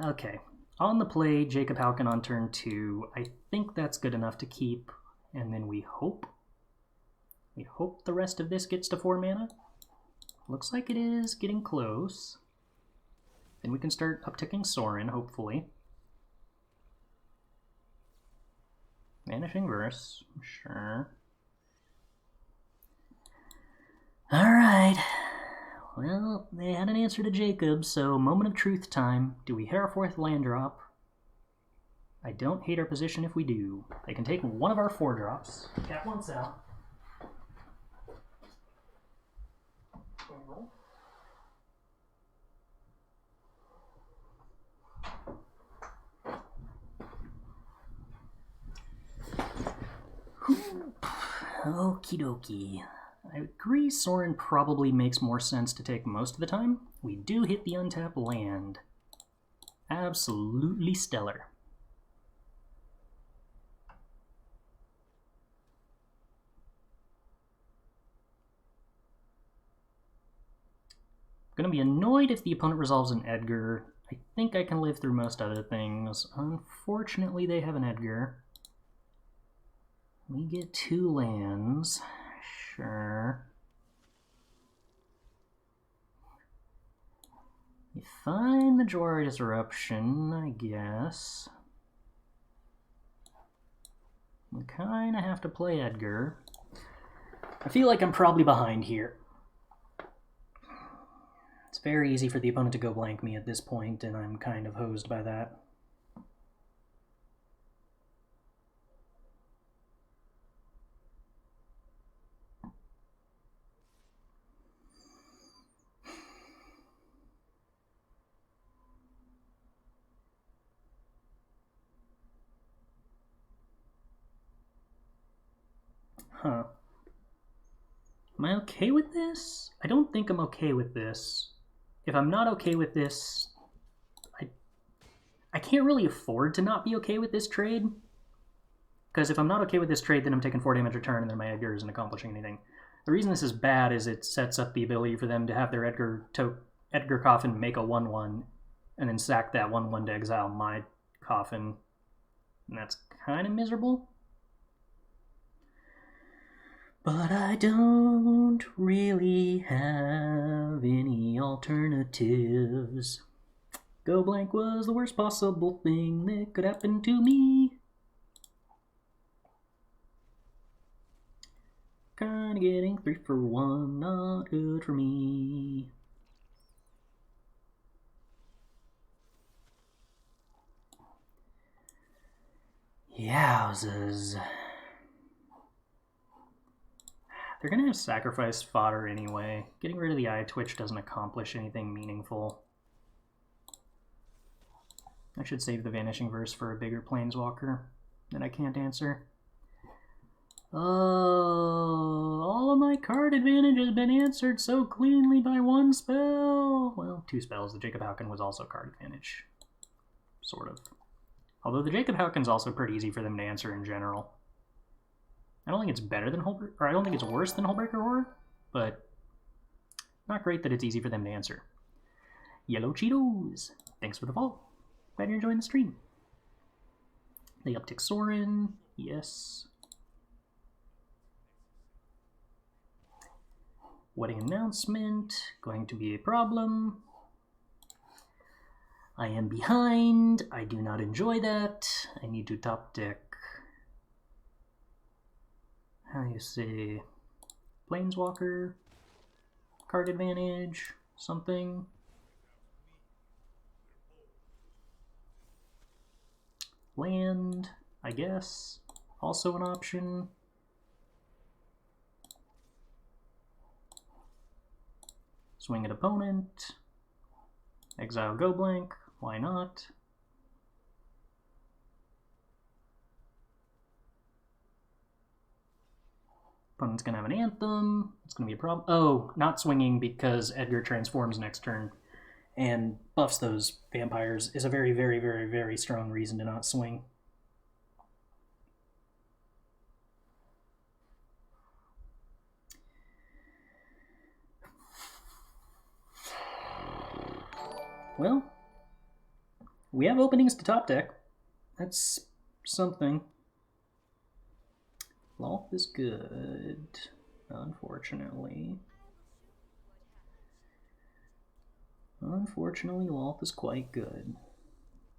Okay. On the play, Jacob Halkin on turn 2. I think that's good enough to keep, and then we hope the rest of this gets to 4 mana. Looks like it is getting close. Then we can start upticking Sorin, hopefully. Vanishing Verse, sure. Alright. Well, they had an answer to Jacob, so moment of truth time. Do we hit our 4th land drop? I don't hate our position if we do. They can take one of our 4 drops. Cap once out. Okie dokie. I agree Sorin probably makes more sense to take most of the time. We do hit the untapped land. Absolutely stellar. I'm gonna be annoyed if the opponent resolves an Edgar. I think I can live through most other things. Unfortunately, they have an Edgar. We get 2 lands. Sure. We find the Jwari Disruption, I guess. We kind of have to play Edgar. I feel like I'm probably behind here. It's very easy for the opponent to go blank me at this point, and I'm kind of hosed by that. Huh. Am I okay with this? I don't think I'm okay with this. If I'm not okay with this, I can't really afford to not be okay with this trade. Because if I'm not okay with this trade, then I'm taking 4 damage a turn and then my Edgar isn't accomplishing anything. The reason this is bad is it sets up the ability for them to have their Edgar Coffin make a 1/1 and then sack that 1/1 to exile my Coffin. And that's kind of miserable. But I don't really have any alternatives. Go blank was the worst possible thing that could happen to me. Kinda getting 3 for 1, not good for me. Yowzers. They're gonna have sacrifice fodder anyway. Getting rid of the eye twitch doesn't accomplish anything meaningful. I should save the Vanishing Verse for a bigger planeswalker that I can't answer. Oh, all of my card advantage has been answered so cleanly by 1 spell. Well, 2 spells. The Jacob Hauken was also card advantage. Sort of. Although the Jacob Hauken's also pretty easy for them to answer in general. I don't think it's better than Hullbreaker, or I don't think it's worse than Hullbreaker Horror, but not great that it's easy for them to answer. Yellow Cheetos! Thanks for the follow. Glad you're enjoying the stream. They uptick Sorin. Yes. Wedding announcement. Going to be a problem. I am behind. I do not enjoy that. I need to top deck. How do you say? Planeswalker. Card advantage. Something. Land, I guess. Also an option. Swing at opponent. Exile go blank. Why not? Opponent's gonna have an Anthem. It's gonna be a problem. Oh, not swinging because Edgar transforms next turn and buffs those vampires is a very, very, very, very strong reason to not swing. Well, we have openings to top deck. That's something. Lolth is good, unfortunately. Unfortunately, Lolth is quite good.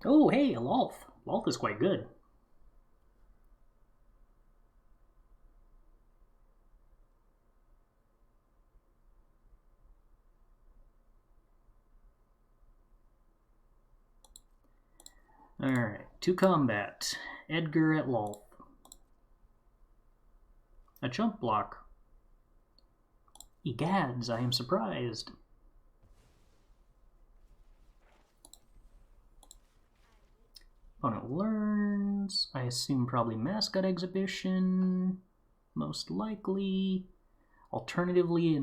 Oh, hey, a Lolth. Lolth is quite good. Alright, to combat. Edgar at Lolth. A chump block. Egads, I am surprised. Opponent learns. I assume probably Mascot Exhibition. Most likely. Alternatively,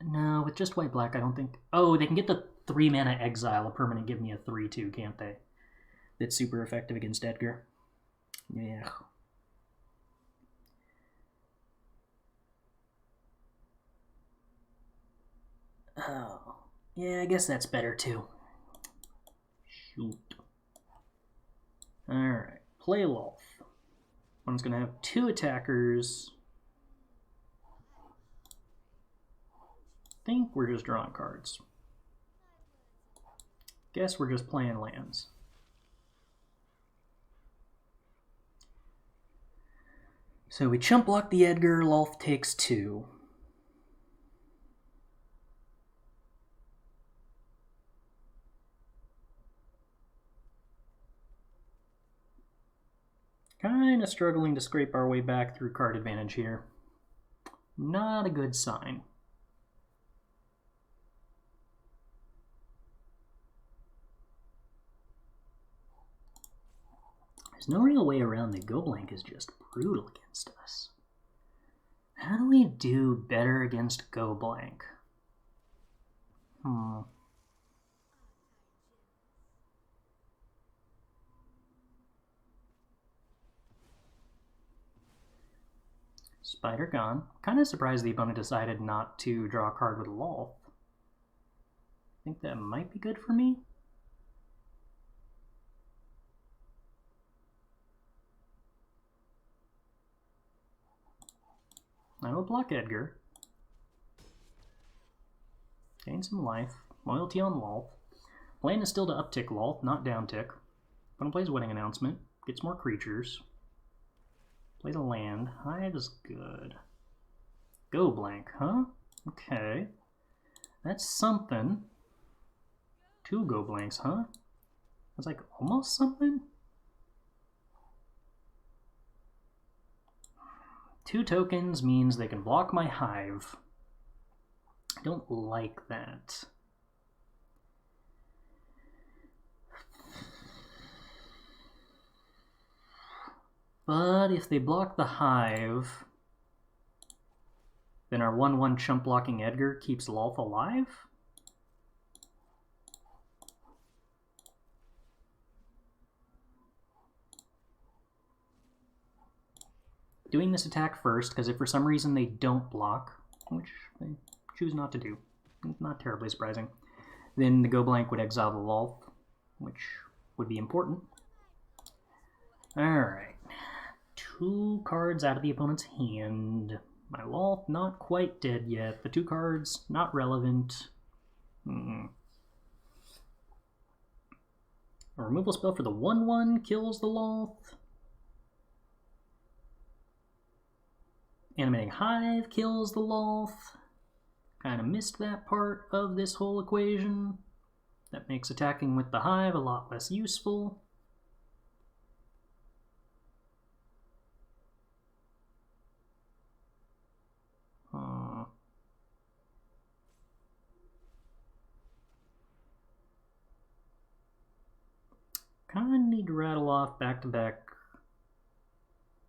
no, with just white-black, I don't think... Oh, they can get the 3-mana Exile, a permanent, give me a 3/2, can't they? That's super effective against Edgar. Yeah. Oh. Yeah, I guess that's better, too. Shoot. Alright, play Lolth. One's going to have 2 attackers. I think we're just drawing cards. Guess we're just playing lands. So we chump block the Edgar, Lolth takes 2. Kinda struggling to scrape our way back through card advantage here. Not a good sign. There's no real way around that Go Blank is just brutal against us. How do we do better against Go Blank? Spider gone. Kind of surprised the opponent decided not to draw a card with Lolth. I think that might be good for me. I will block Edgar. Gain some life. Loyalty on Lolth. Plan is still to uptick Lolth, not downtick. Opponent plays Wedding Announcement. Gets more creatures. Plays a land. Hive is good. Go Blank, huh? Okay. That's something. 2 Go Blanks, huh? That's like almost something? 2 tokens means they can block my Hive. I don't like that. But if they block the Hive, then our 1/1 chump blocking Edgar keeps Lolth alive? Doing this attack first, because if for some reason they don't block, which they choose not to do, not terribly surprising, then the Go Blank would exile the Lolth, which would be important. Alright. 2 cards out of the opponent's hand. My Lolth not quite dead yet. The 2 cards not relevant. A removal spell for the 1/1 kills the Lolth. Animating Hive kills the Lolth. Kind of missed that part of this whole equation. That makes attacking with the Hive a lot less useful. Kind of need to rattle off back-to-back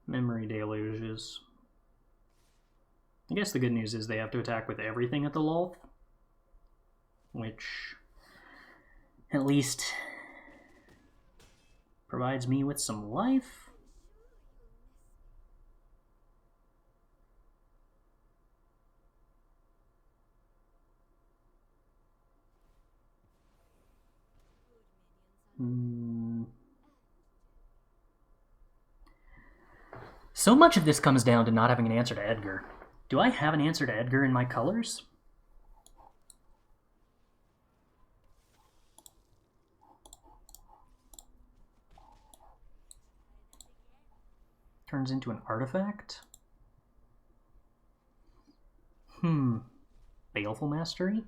Memory Deluges. I guess the good news is they have to attack with everything at the Lolth, which at least provides me with some life. So much of this comes down to not having an answer to Edgar. Do I have an answer to Edgar in my colors? Turns into an artifact? Baleful Mastery?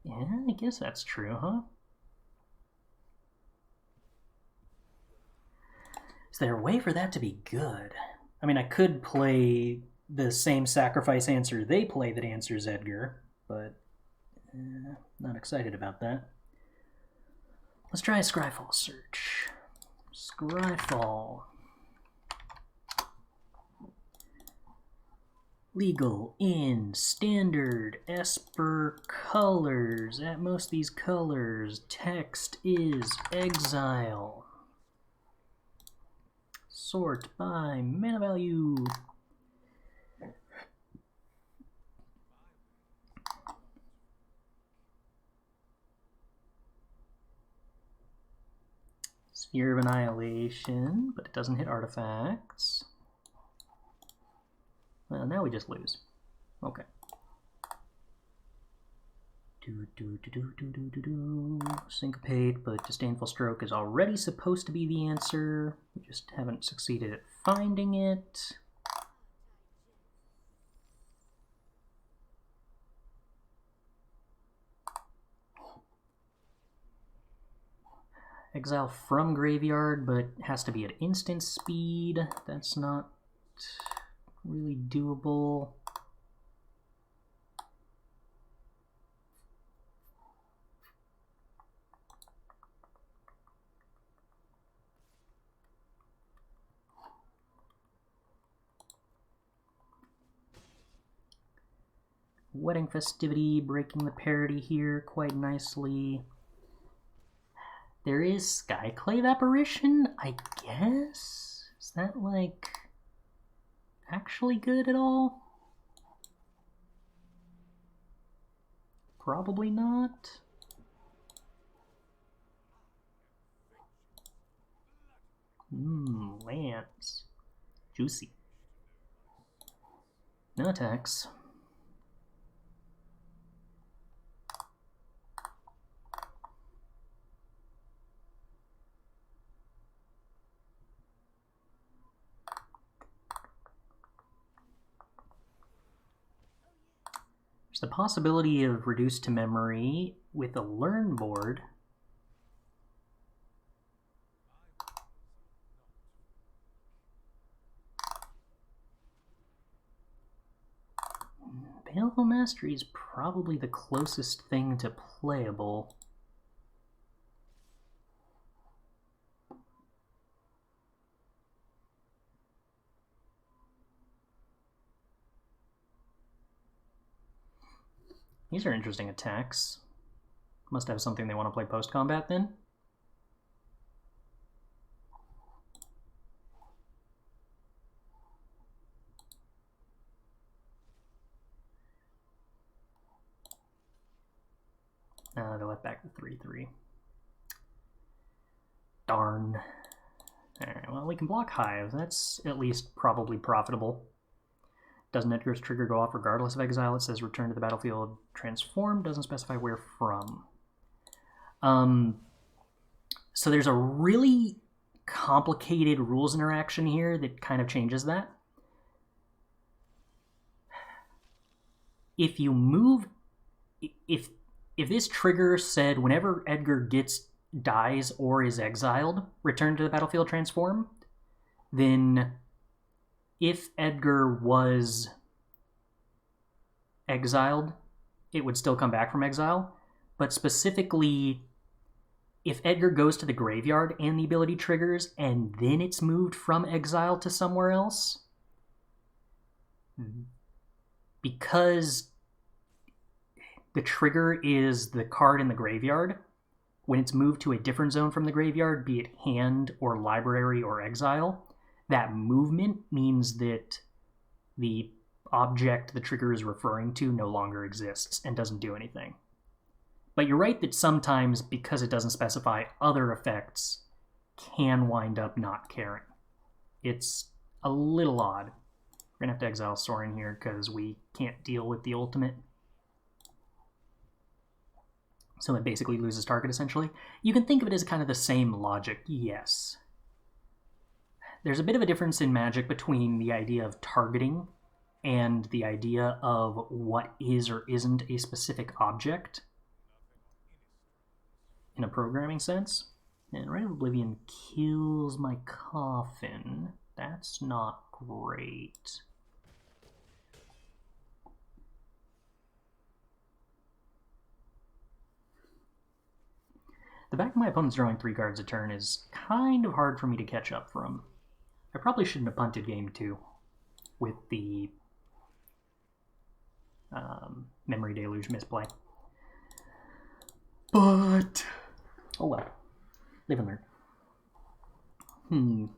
Yeah, I guess that's true, huh? Is there a way for that to be good? I mean, I could play the same sacrifice answer they play that answers Edgar, but not excited about that. Let's try a Scryfall search. Scryfall. Legal, in, standard, Esper, colors. At most these colors. Text is exile. Sort by mana value. Sphere of Annihilation, but it doesn't hit artifacts. Well, now we just lose. Okay. Syncopate, but Disdainful Stroke is already supposed to be the answer. We just haven't succeeded at finding it. exile from graveyard, but has to be at instant speed. That's not really doable. Wedding Festivity breaking the parity here quite nicely. There is Skyclave Apparition, I guess? Is that, like, actually good at all? Probably not. Lands. Juicy. No attacks. There's the possibility of reduced to memory with a learn board. Baleful Mastery is probably the closest thing to playable. These are interesting attacks. Must have something they want to play post-combat then. They left back the 3/3. Darn. Alright, well, we can block Hive. That's at least probably profitable. Doesn't Edgar's trigger go off regardless of exile? It says return to the battlefield transform. Doesn't specify where from. So there's a really complicated rules interaction here that kind of changes that. If you move... If this trigger said whenever Edgar dies or is exiled, return to the battlefield transform, then if Edgar was exiled, it would still come back from exile. But specifically, if Edgar goes to the graveyard and the ability triggers, and then it's moved from exile to somewhere else, because the trigger is the card in the graveyard, when it's moved to a different zone from the graveyard, be it hand or library or exile, that movement means that the object the trigger is referring to no longer exists and doesn't do anything. But you're right that sometimes, because it doesn't specify other effects, can wind up not caring. It's a little odd. We're going to have to exile Sorin here because we can't deal with the ultimate. So it basically loses target, essentially. You can think of it as kind of the same logic, yes. There's a bit of a difference in Magic between the idea of targeting and the idea of what is or isn't a specific object in a programming sense. And Rite of Oblivion kills my coffin. That's not great. The fact my opponent's drawing 3 cards a turn is kind of hard for me to catch up from. I probably shouldn't have punted game 2 with the Memory Deluge misplay. But, oh well. Live and learn.